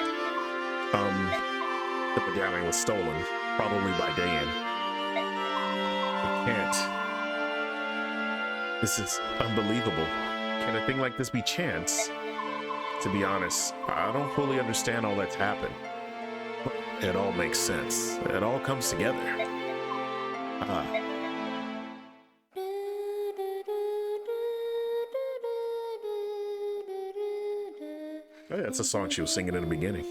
The medallion was stolen, probably by Dan. I can't. This is unbelievable. Can a thing like this be chance? To be honest, I don't fully understand all that's happened. But it all makes sense. It all comes together. Oh, yeah, that's a song she was singing in the beginning.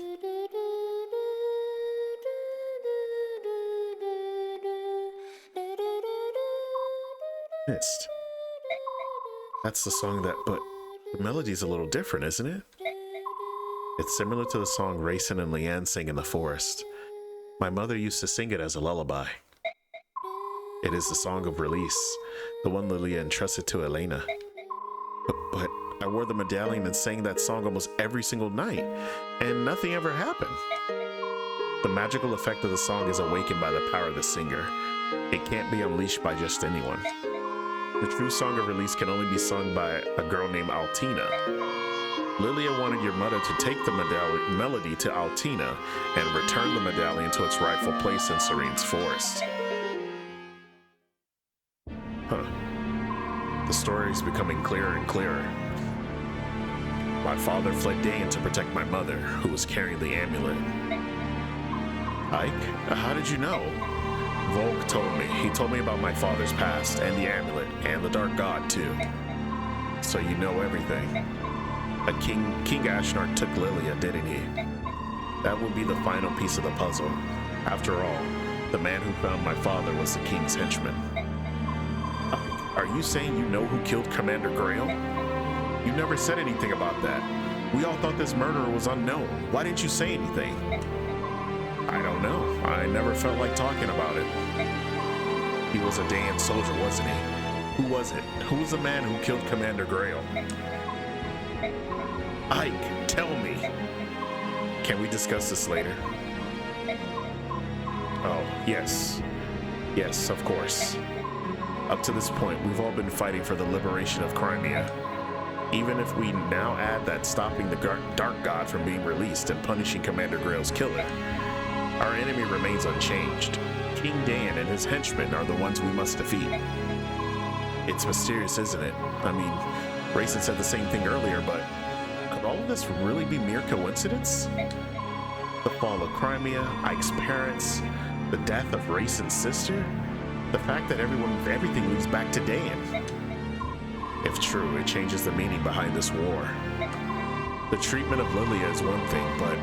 Mist. That's the song but the melody's a little different, isn't it? It's similar to the song Rayson and Leanne sing in the forest. My mother used to sing it as a lullaby. It is the song of release, the one Lilia entrusted to Elena. But I wore the medallion and sang that song almost every single night, and nothing ever happened. The magical effect of the song is awakened by the power of the singer. It can't be unleashed by just anyone. The true song of release can only be sung by a girl named Altina. Lilia wanted your mother to take the melody to Altina and return the medallion to its rightful place in Serene's forest. The story is becoming clearer and clearer. My father fled Dayan to protect my mother, who was carrying the amulet. Ike, how did you know? Volk told me. He told me about my father's past, and the amulet, and the Dark God, too. So you know everything. King Ashnark took Lilia, didn't he? That would be the final piece of the puzzle. After all, the man who found my father was the king's henchman. Are you saying you know who killed Commander Grail? You never said anything about that. We all thought this murderer was unknown. Why didn't you say anything? I don't know. I never felt like talking about it. He was a Dayan soldier, wasn't he? Who was it? Who was the man who killed Commander Grail? Ike, tell me. Can we discuss this later? Oh, yes. Yes, of course. Up to this point, we've all been fighting for the liberation of Crimea. Even if we now add that stopping the Dark God from being released and punishing Commander Grail's killer, our enemy remains unchanged. King Dan and his henchmen are the ones we must defeat. It's mysterious, isn't it? I mean, Rayson said the same thing earlier, but could all of this really be mere coincidence? The fall of Crimea, Ike's parents, the death of Rayson's sister, the fact that everything leads back to Dan. If true, it changes the meaning behind this war. The treatment of Lilia is one thing, but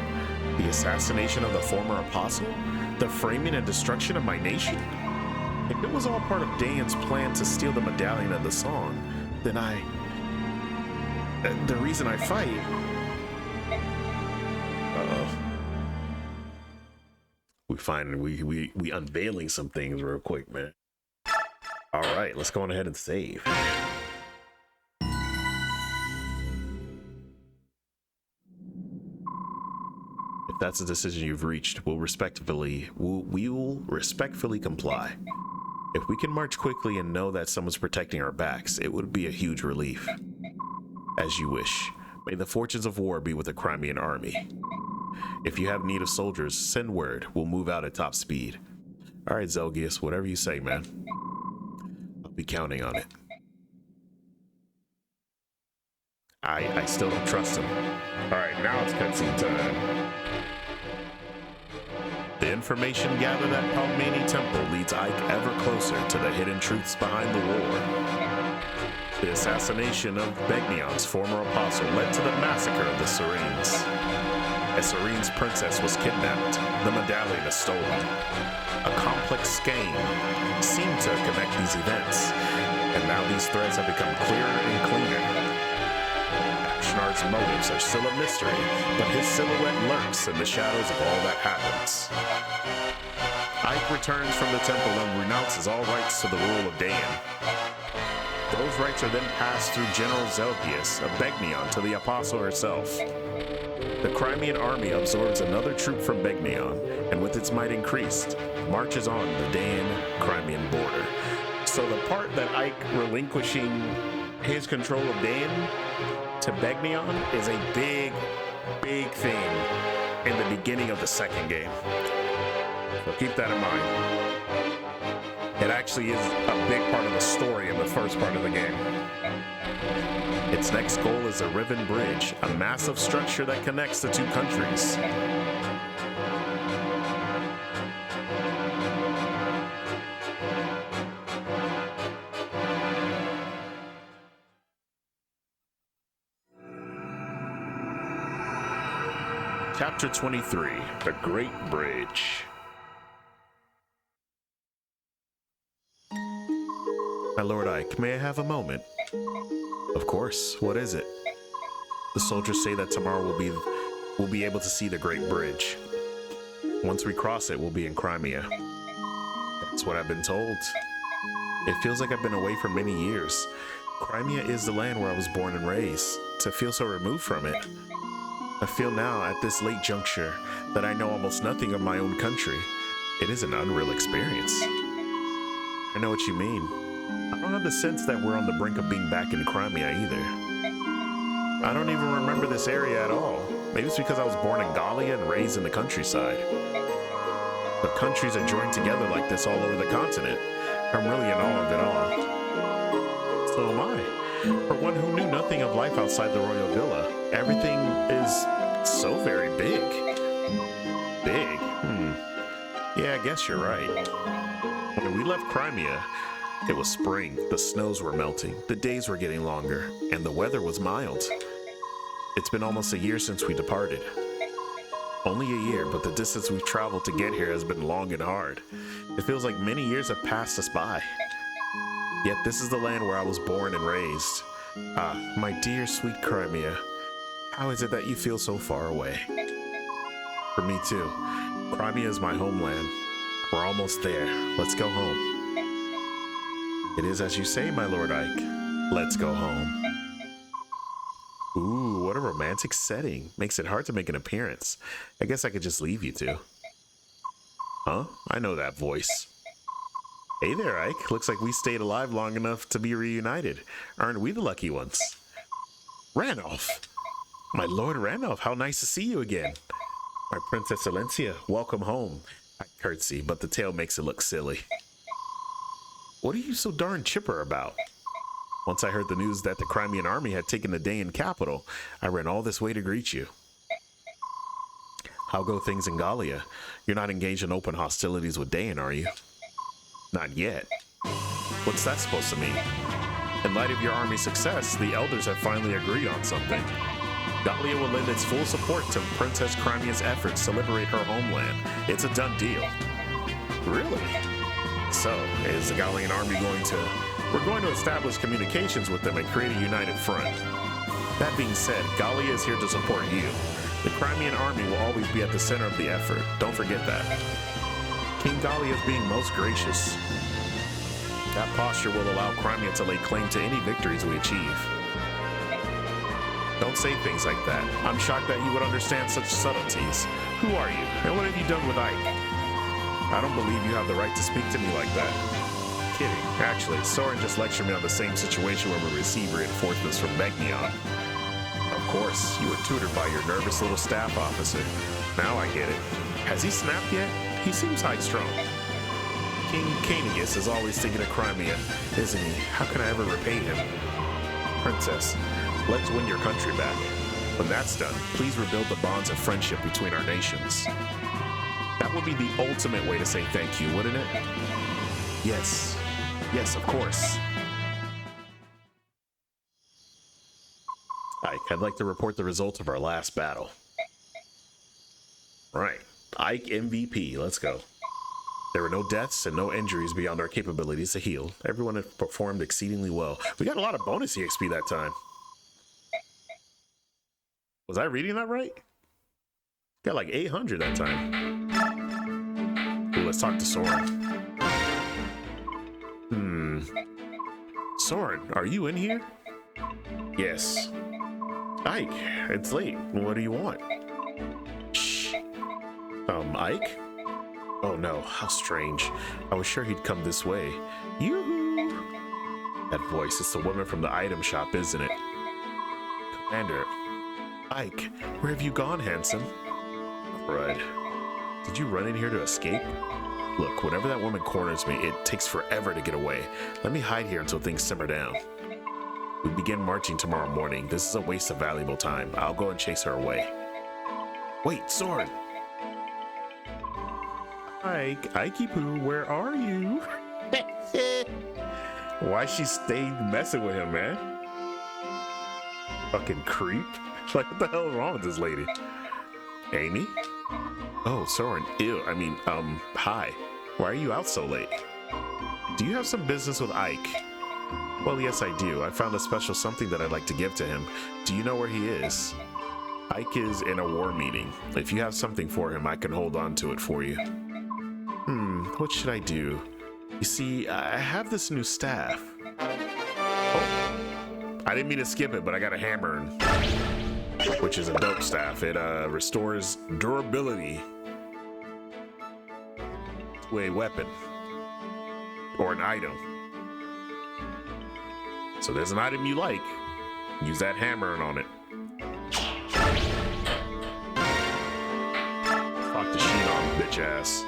the assassination of the former apostle? The framing and destruction of my nation? If it was all part of Dan's plan to steal the medallion and the song, then the reason I fight... We unveiling some things real quick, man. All right, let's go on ahead and save. If that's the decision you've reached, we'll respectfully comply. If we can march quickly and know that someone's protecting our backs, it would be a huge relief. As you wish. May the fortunes of war be with the Crimean army. If you have need of soldiers, send word. We'll move out at top speed. All right, Zelgius, whatever you say, man. I'll be counting on it. I still don't trust him. All right, now it's cutscene time. The information gathered at Palmani Temple leads Ike ever closer to the hidden truths behind the war. The assassination of Begnion's former apostle led to the massacre of the Serenes. A Serene's princess was kidnapped. The medallion is stolen. A complex scheme seemed to connect these events, and now these threads have become clearer and cleaner. Ashnard's motives are still a mystery, but his silhouette lurks in the shadows of all that happens. Ike returns from the temple and renounces all rights to the rule of Dan. Those rights are then passed through General Zelgius of Begnion to the apostle herself. The Crimean army absorbs another troop from Begnion, and with its might increased, marches on the Dan-Crimean border. So the part that Ike relinquishing his control of Dan to Begnion is a big thing in the beginning of the second game. So keep that in mind. It actually is a big part of the story in the first part of the game. Its next goal is the Riven Bridge, a massive structure that connects the two countries. Chapter 23, The Great Bridge. My Lord Ike, may I have a moment? Of course, what is it? The soldiers say that tomorrow we'll be able to see the Great Bridge. Once we cross it, we'll be in Crimea. That's what I've been told. It feels like I've been away for many years. Crimea is the land where I was born and raised. To feel so removed from it, I feel now, at this late juncture, that I know almost nothing of my own country. It is an unreal experience. I know what you mean. I don't have the sense that we're on the brink of being back in Crimea either. I don't even remember this area at all. Maybe it's because I was born in Gallia and raised in the countryside. But countries are joined together like this all over the continent. I'm really in awe of it all. So am I. For one who knew nothing of life outside the royal villa, everything is so very big. Big? Yeah, I guess you're right. When we left Crimea, it was spring, the snows were melting, the days were getting longer, and the weather was mild. It's been almost a year since we departed. Only a year, but the distance we've traveled to get here has been long and hard. It feels like many years have passed us by. Yet this is the land where I was born and raised. Ah, my dear sweet Crimea, how is it that you feel so far away? For me too. Crimea is my homeland. We're almost there. Let's go home. It is as you say, my Lord Ike. Let's go home. Ooh, what a romantic setting. Makes it hard to make an appearance. I guess I could just leave you two. Huh? I know that voice. Hey there, Ike. Looks like we stayed alive long enough to be reunited. Aren't we the lucky ones? Ranulph! My Lord Ranulph, how nice to see you again. My Princess Silencia, welcome home. I curtsy, but the tail makes it look silly. What are you so darn chipper about? Once I heard the news that the Crimean army had taken the Daean capital, I ran all this way to greet you. How go things in Gallia? You're not engaged in open hostilities with Daean, are you? Not yet. What's that supposed to mean? In light of your army's success, the elders have finally agreed on something. Gallia will lend its full support to Princess Crimea's efforts to liberate her homeland. It's a done deal. Really? So, is the Gallian army We're going to establish communications with them and create a united front. That being said, Gallia is here to support you. The Crimean army will always be at the center of the effort. Don't forget that. King Gallia is being most gracious. That posture will allow Crimea to lay claim to any victories we achieve. Don't say things like that. I'm shocked that you would understand such subtleties. Who are you, and what have you done with Ike? I don't believe you have the right to speak to me like that. Kidding. Actually, Soren just lectured me on the same situation when we received reinforcements from Megnion. Of course, you were tutored by your nervous little staff officer. Now I get it. Has he snapped yet? He seems high-strung. King Cainigus is always thinking of Crimea, isn't he? How can I ever repay him? Princess, let's win your country back. When that's done, please rebuild the bonds of friendship between our nations. That would be the ultimate way to say thank you, wouldn't it? Yes. Yes, of course. Ike, I'd like to report the results of our last battle. Right. Ike MVP, let's go. There were no deaths and no injuries beyond our capabilities to heal. Everyone had performed exceedingly well. We got a lot of bonus EXP that time. Was I reading that right? Got like 800 that time. Ooh, let's talk to Soren. Soren, are you in here? Yes. Ike, it's late. What do you want? Shh. Ike? Oh no, how strange. I was sure he'd come this way. Yoo-hoo! That voice, it's the woman from the item shop, isn't it? Commander. Ike, where have you gone, handsome? Crud. Did you run in here to escape? Look, whenever that woman corners me, it takes forever to get away. Let me hide here until things simmer down. We begin marching tomorrow morning. This is a waste of valuable time. I'll go and chase her away. Wait, Soren! Ike, Ikey-poo, where are you? Why she stayed messing with him, man? Fucking creep. Like, what the hell is wrong with this lady? Amy? Oh, Soren, ew, hi. Why are you out so late? Do you have some business with Ike? Well, yes, I do. I found a special something that I'd like to give to him. Do you know where he is? Ike is in a war meeting. If you have something for him, I can hold on to it for you. What should I do? You see, I have this new staff. Oh, I didn't mean to skip it, but I got a hammer, which is a dope staff. It restores durability to a weapon or an item. So there's an item you like. Use that hammer on it. Fuck the sheet on, bitch ass.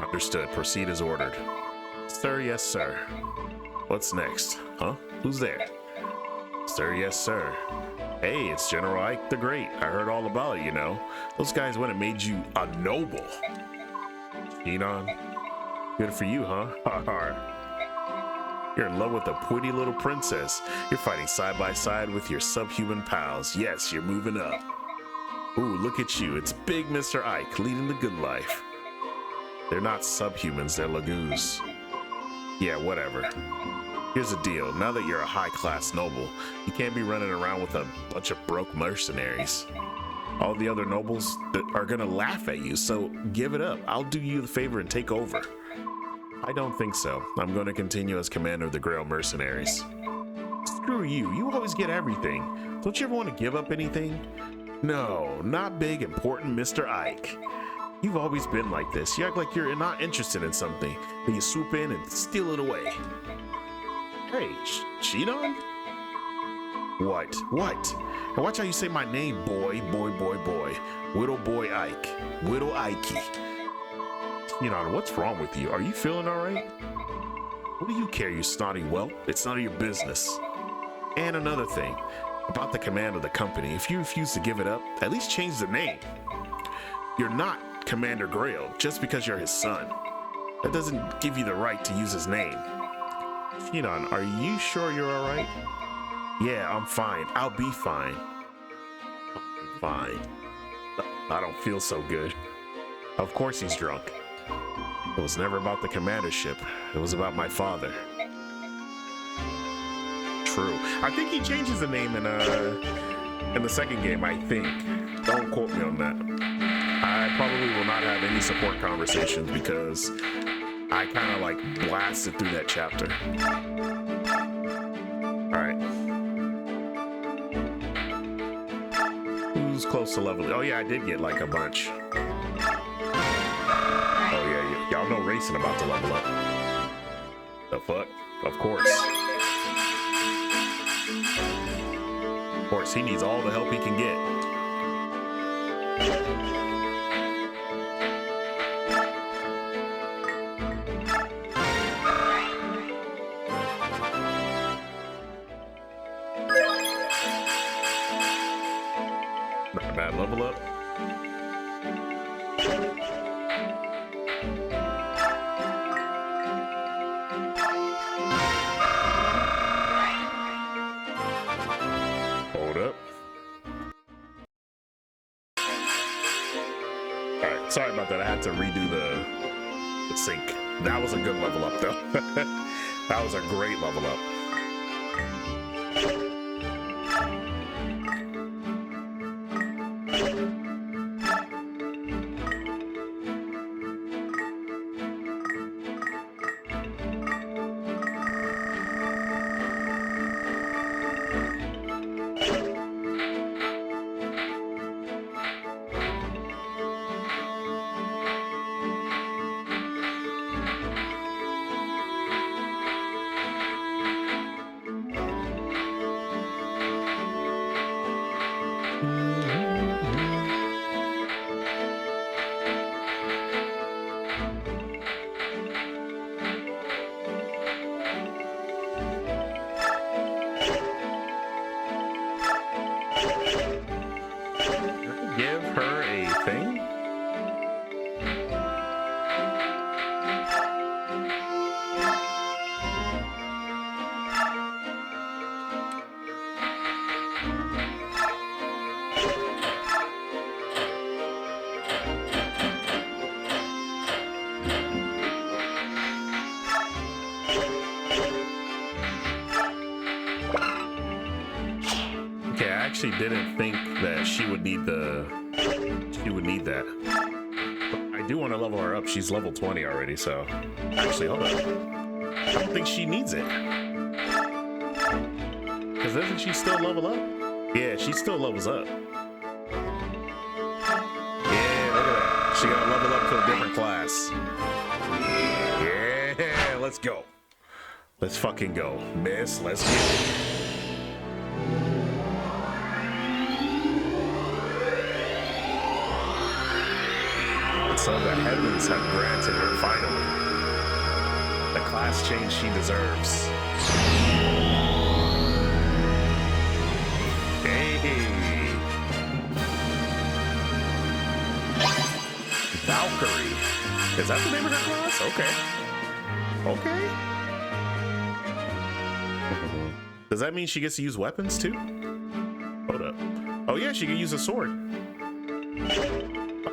Understood. Proceed as ordered. Sir, yes, sir. What's next? Huh? Who's there? Sir, yes, sir. Hey, it's General Ike the Great. I heard all about it, you know. Those guys went and made you a noble. Enon, good for you, huh? You're in love with a pretty little princess. You're fighting side by side with your subhuman pals. Yes, you're moving up. Ooh, look at you. It's big Mr. Ike leading the good life. They're not subhumans, they're lagoos. Yeah, whatever. Here's the deal. Now that you're a high-class noble, you can't be running around with a bunch of broke mercenaries. All the other nobles are gonna laugh at you, so give it up. I'll do you the favor and take over. I don't think so. I'm going to continue as commander of the Grail Mercenaries. Screw you. You always get everything. Don't you ever want to give up anything? No, not big, important Mr. Ike. You've always been like this. You act like you're not interested in something, then you swoop in and steal it away. Hey, Shinon? What? What? And watch how you say my name, boy. Widow boy Ike. Widow Ikey. Shinon, what's wrong with you? Are you feeling alright? What do you care, you snotty whelp? It's none of your business. And another thing, about the command of the company, if you refuse to give it up, at least change the name. You're not Commander Grail just because you're his son. That doesn't give you the right to use his name. Shinon, are you sure you're alright? Yeah, I'm fine. I'll be fine. I'm fine. I don't feel so good. Of course he's drunk. It was never about the commandership. It was about my father. True. I think he changes the name in the second game, I think. Don't quote me on that. I probably will not have any support conversations because I kind of like blasted through that chapter. Alright. Who's close to leveling? Oh yeah, I did get like a bunch. Oh yeah, y'all know Racing about to level up. The fuck? Of course. Of course, he needs all the help he can get. Not a bad level up. Hold up. Alright, sorry about that. I had to redo the sync. That was a good level up though. That was a great level up. Give her a thing? Okay, I actually didn't think that she would need that. But I do want to level her up. She's level 20 already, so actually, hold on. I don't think she needs it. Because doesn't she still level up? Yeah, she still levels up. Yeah, look at that. She got to level up to a different class. Yeah, let's go. Let's fucking go. Miss, let's get it. So the heavens have granted her finally the class change she deserves. Hey, Valkyrie. Is that the name of her class? Okay. Does that mean she gets to use weapons too? Hold up. Oh yeah, she can use a sword.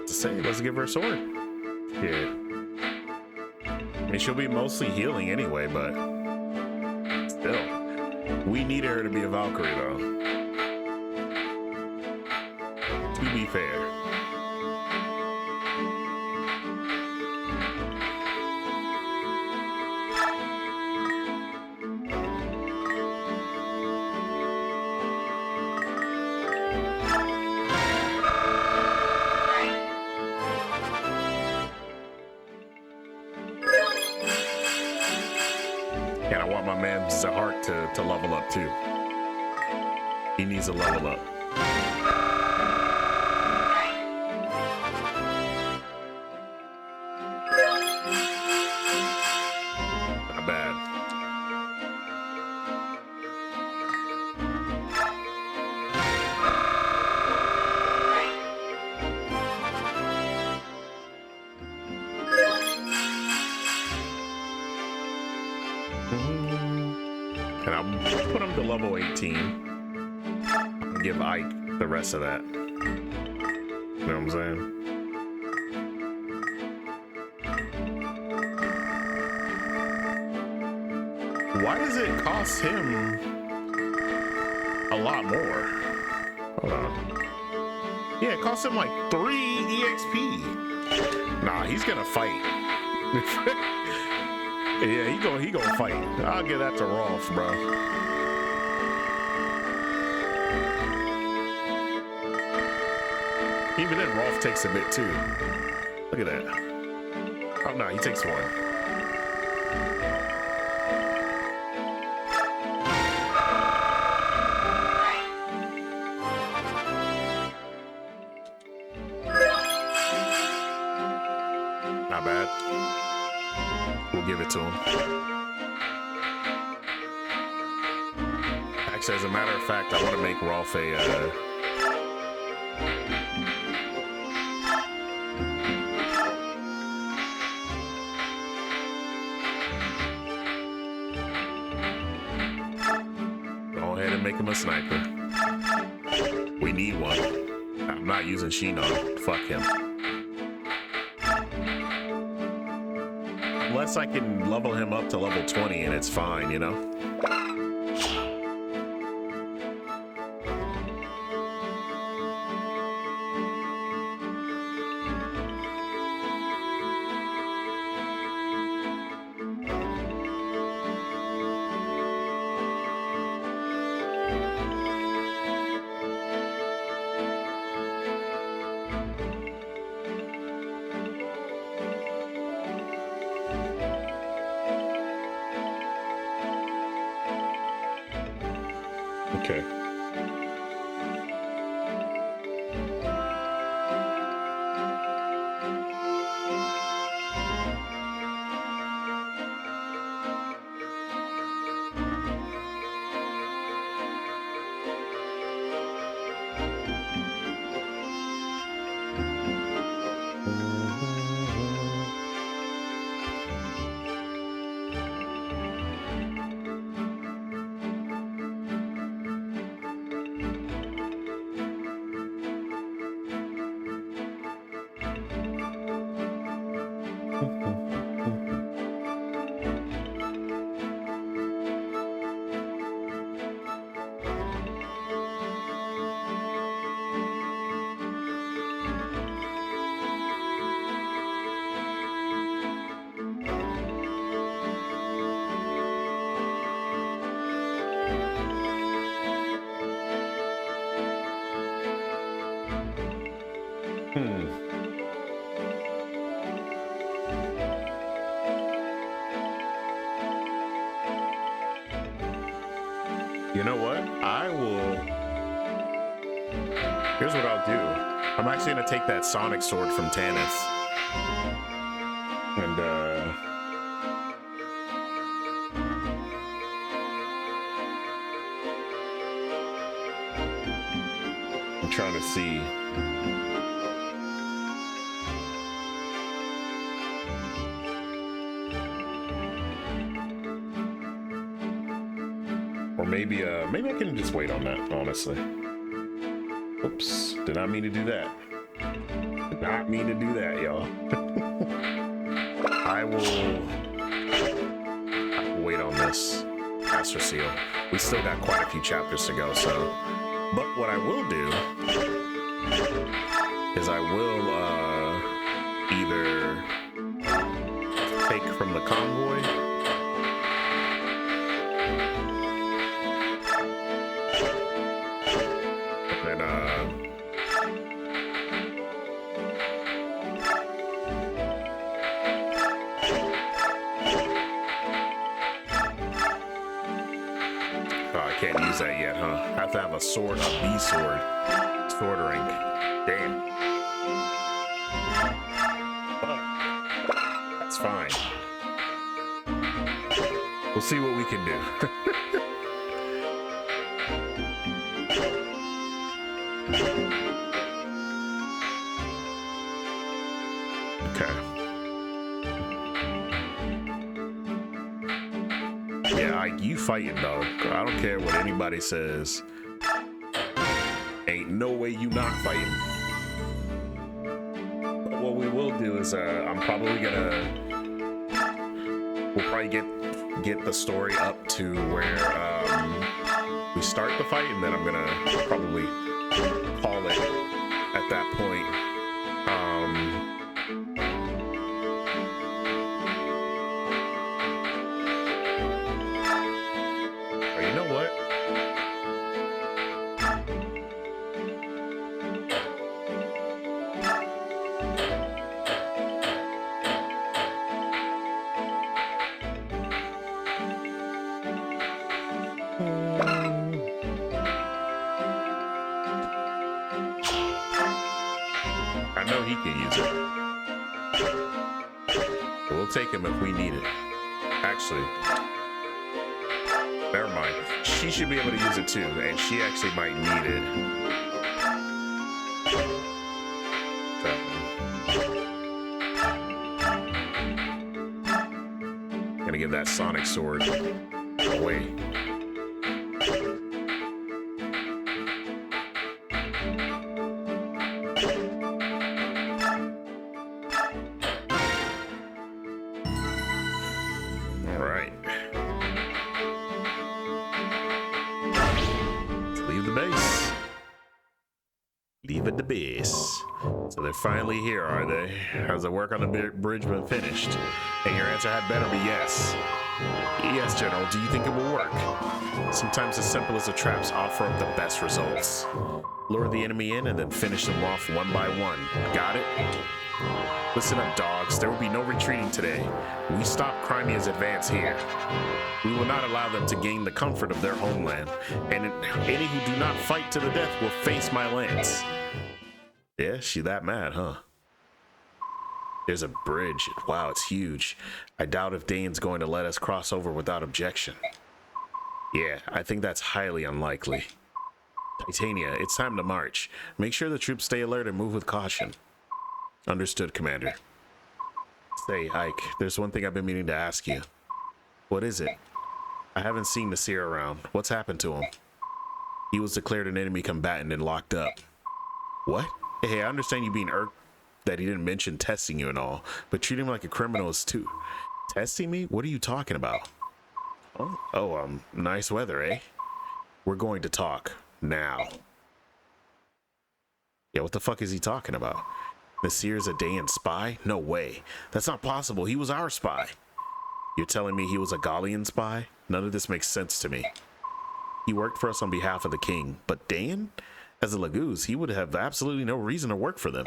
To say, let's give her a sword. Yeah. I mean, she'll be mostly healing anyway, but still. We need her to be a Valkyrie, though. To be fair. And I want my man Zahart to level up too. He needs to level up. Not bad. And I'll put him to level 18 and give Ike the rest of that. You know what I'm saying? Why does it cost him a lot more? Hold on. Yeah, it costs him like 3 EXP. Nah, he's gonna fight. Yeah, he gonna fight. I'll give that to Rolf, bro. Even then, Rolf takes a bit too. Look at that. Oh no, he takes 1. Not bad. We'll give it to him. Actually, as a matter of fact, I want to make Rolf a go ahead and make him a sniper. We need one. I'm not using Shinon. Fuck him. Unless I can level him up to level 20 and it's fine, you know? Okay. You know what? Here's what I'll do. I'm actually gonna take that Sonic Sword from Tanith. And I'm trying to see. Or maybe I can just wait on that, honestly. Oops, did not mean to do that. Did not mean to do that, y'all. I will wait on this Master Seal. We still got quite a few chapters to go, so. But what I will do is I will either take from the convoy. can't use that yet, huh? I have to have a sword, a B sword. Sword rank. Damn. But that's fine. We'll see what we can do. Okay. Yeah, you fighting, dog. I don't care what anybody says. Ain't no way you not fighting. But what we will do is, I'm probably gonna. We'll probably get the story up to where we start the fight, and then I'm gonna probably call it at that point. You know what? I know he can use it. We'll take him if we need it. Actually, never mind. She should be able to use it too, and she actually might need it. So, gonna give that sonic sword away. The base. So they're finally here, are they? Has the work on the bridge been finished? And your answer had better be yes. Yes, General. Do you think it will work? Sometimes as simple as the traps offer up the best results. Lure the enemy in and then finish them off one by one. Got it? Listen up, dogs. There will be no retreating today. We stop Crimea's advance here. We will not allow them to gain the comfort of their homeland, and any who do not fight to the death will face my lance. Yeah, she that mad, huh? There's a bridge. Wow, it's huge. I doubt if Dane's going to let us cross over without objection. Yeah, I think that's highly unlikely. Titania, it's time to march. Make sure the troops stay alert and move with caution. Understood, Commander. Say, Ike, there's one thing I've been meaning to ask you. What is it? I haven't seen Nasir around. What's happened to him? He was declared an enemy combatant and locked up. What? Hey, I understand you being irked that he didn't mention testing you and all, but treating him like a criminal is too. Testing me? What are you talking about? Oh, nice weather, eh? We're going to talk. Now. Yeah, what the fuck is he talking about? Nasir's a Dayan spy? No way. That's not possible. He was our spy. You're telling me he was a Gallian spy? None of this makes sense to me. He worked for us on behalf of the king, but Dayan? As a Laguz, he would have absolutely no reason to work for them.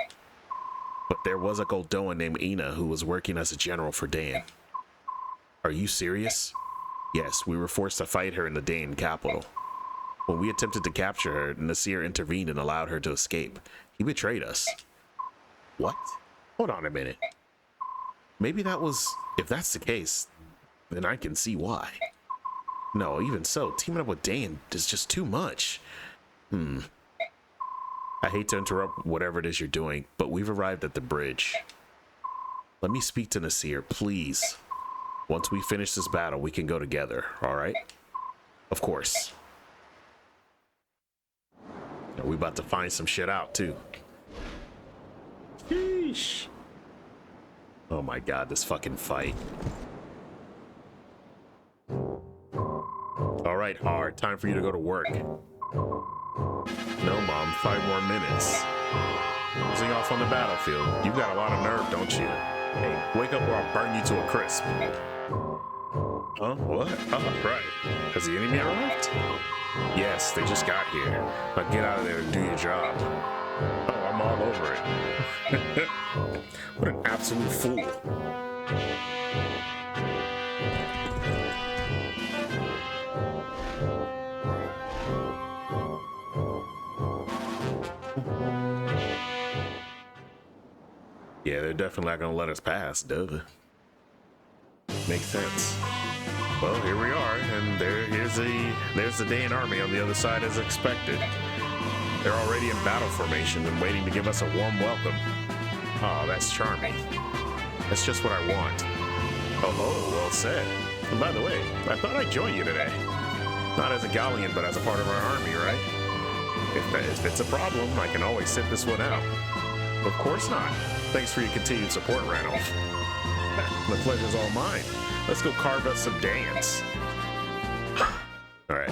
But there was a Goldoan named Ina who was working as a general for Dayan. Are you serious? Yes, we were forced to fight her in the Dayan capital. When we attempted to capture her, Nasir intervened and allowed her to escape. He betrayed us. What? Hold on a minute. Maybe that was... If that's the case, then I can see why. No, even so, teaming up with Dayan is just too much. I hate to interrupt whatever it is you're doing, but we've arrived at the bridge. Let me speak to Nasir, please. Once we finish this battle, we can go together, all right? Of course. And we about to find some shit out, too. Sheesh. Oh my god, this fucking fight. All right, Hard, time for you to go to work. No, Mom, 5 more minutes. Losing off on the battlefield. You've got a lot of nerve, don't you? Hey, wake up or I'll burn you to a crisp. Huh? What? Oh, right. Has the enemy arrived? Yes, they just got here. Now get out of there and do your job. Oh, I'm all over it. What an absolute fool. Yeah, they're definitely not gonna let us pass, duh. Makes sense. Well, here we are, and there's the Daean army on the other side as expected. They're already in battle formation and waiting to give us a warm welcome. Oh, that's charming. That's just what I want. Oh, well said. And by the way, I thought I'd join you today. Not as a Galleon, but as a part of our army, right? If it's a problem, I can always sit this one out. Of course not. Thanks for your continued support, Ranulph. The pleasure's all mine. Let's go carve us some dance. All right.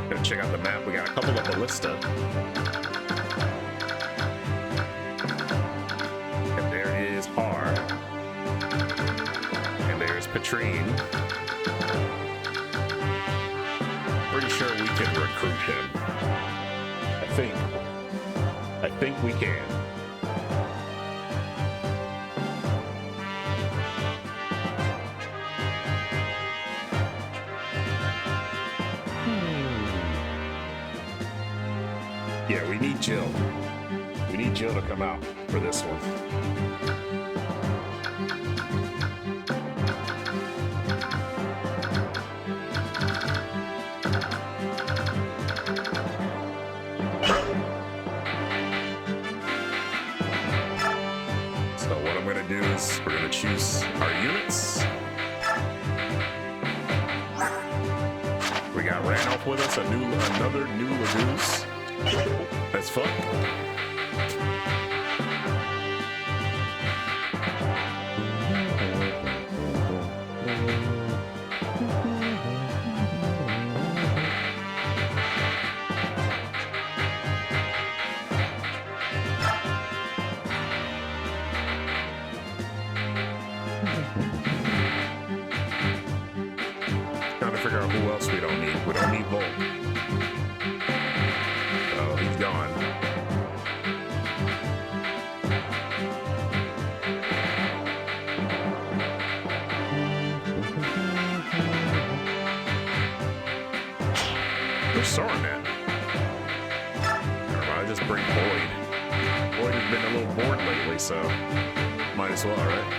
Gonna check out the map. We got a couple of ballista. And there is Har. And there's Petrine. Pretty sure we can recruit him. I think we can. Yeah, we need Jill. We need Jill to come out for this one. We're going to choose our units. We got Ranulph with us, another new Lagoose. That's fun. Figure out who else we don't need. We don't need Volk. Oh, he's gone. Where's Soren at? I'll just bring Boyd. Boyd has been a little bored lately, so might as well, right?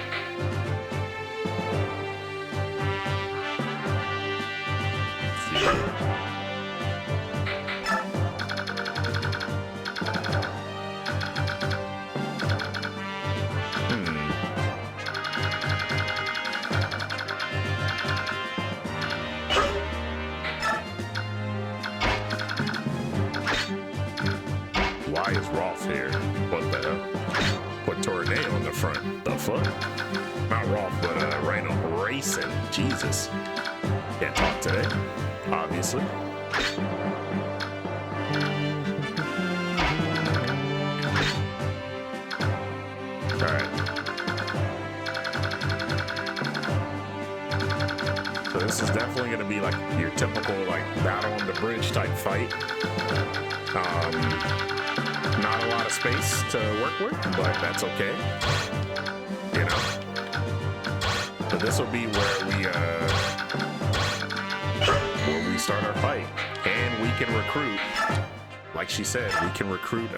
Why is Rolf here? What the hell? Put Tornado on the front. The fuck? Not Rolf, but Rhino racing. Jesus. Can't talk today, obviously. Alright. So this is definitely going to be like your typical like battle on the bridge type fight. Not a lot of space to work with, but that's okay. You know. So this will be where we start our fight, and we can recruit. Like she said, we can recruit.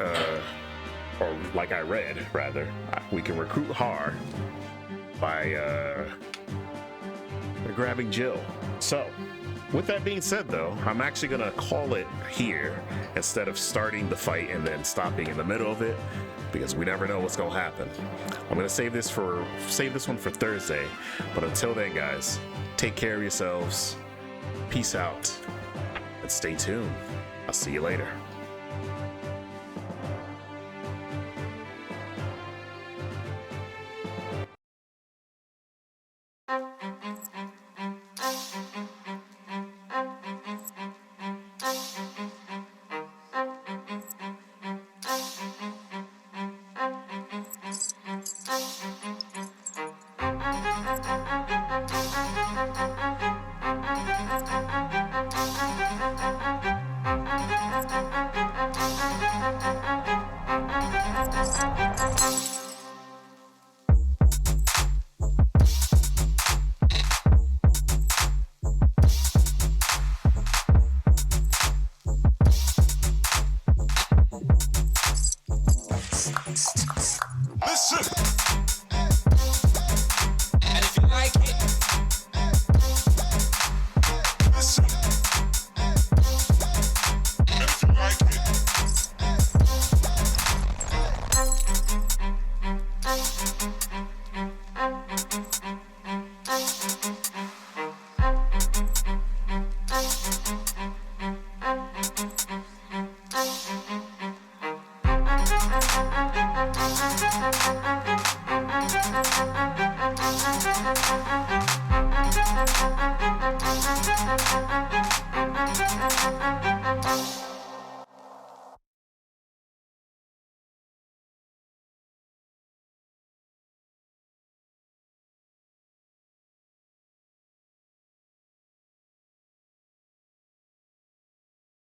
Or like I read, rather, we can recruit Har by grabbing Jill. So. With that being said, though, I'm actually gonna call it here instead of starting the fight and then stopping in the middle of it, because we never know what's gonna happen. I'm gonna save this one for Thursday. But until then, guys, take care of yourselves. Peace out, and stay tuned. I'll see you later. Thank you. stop.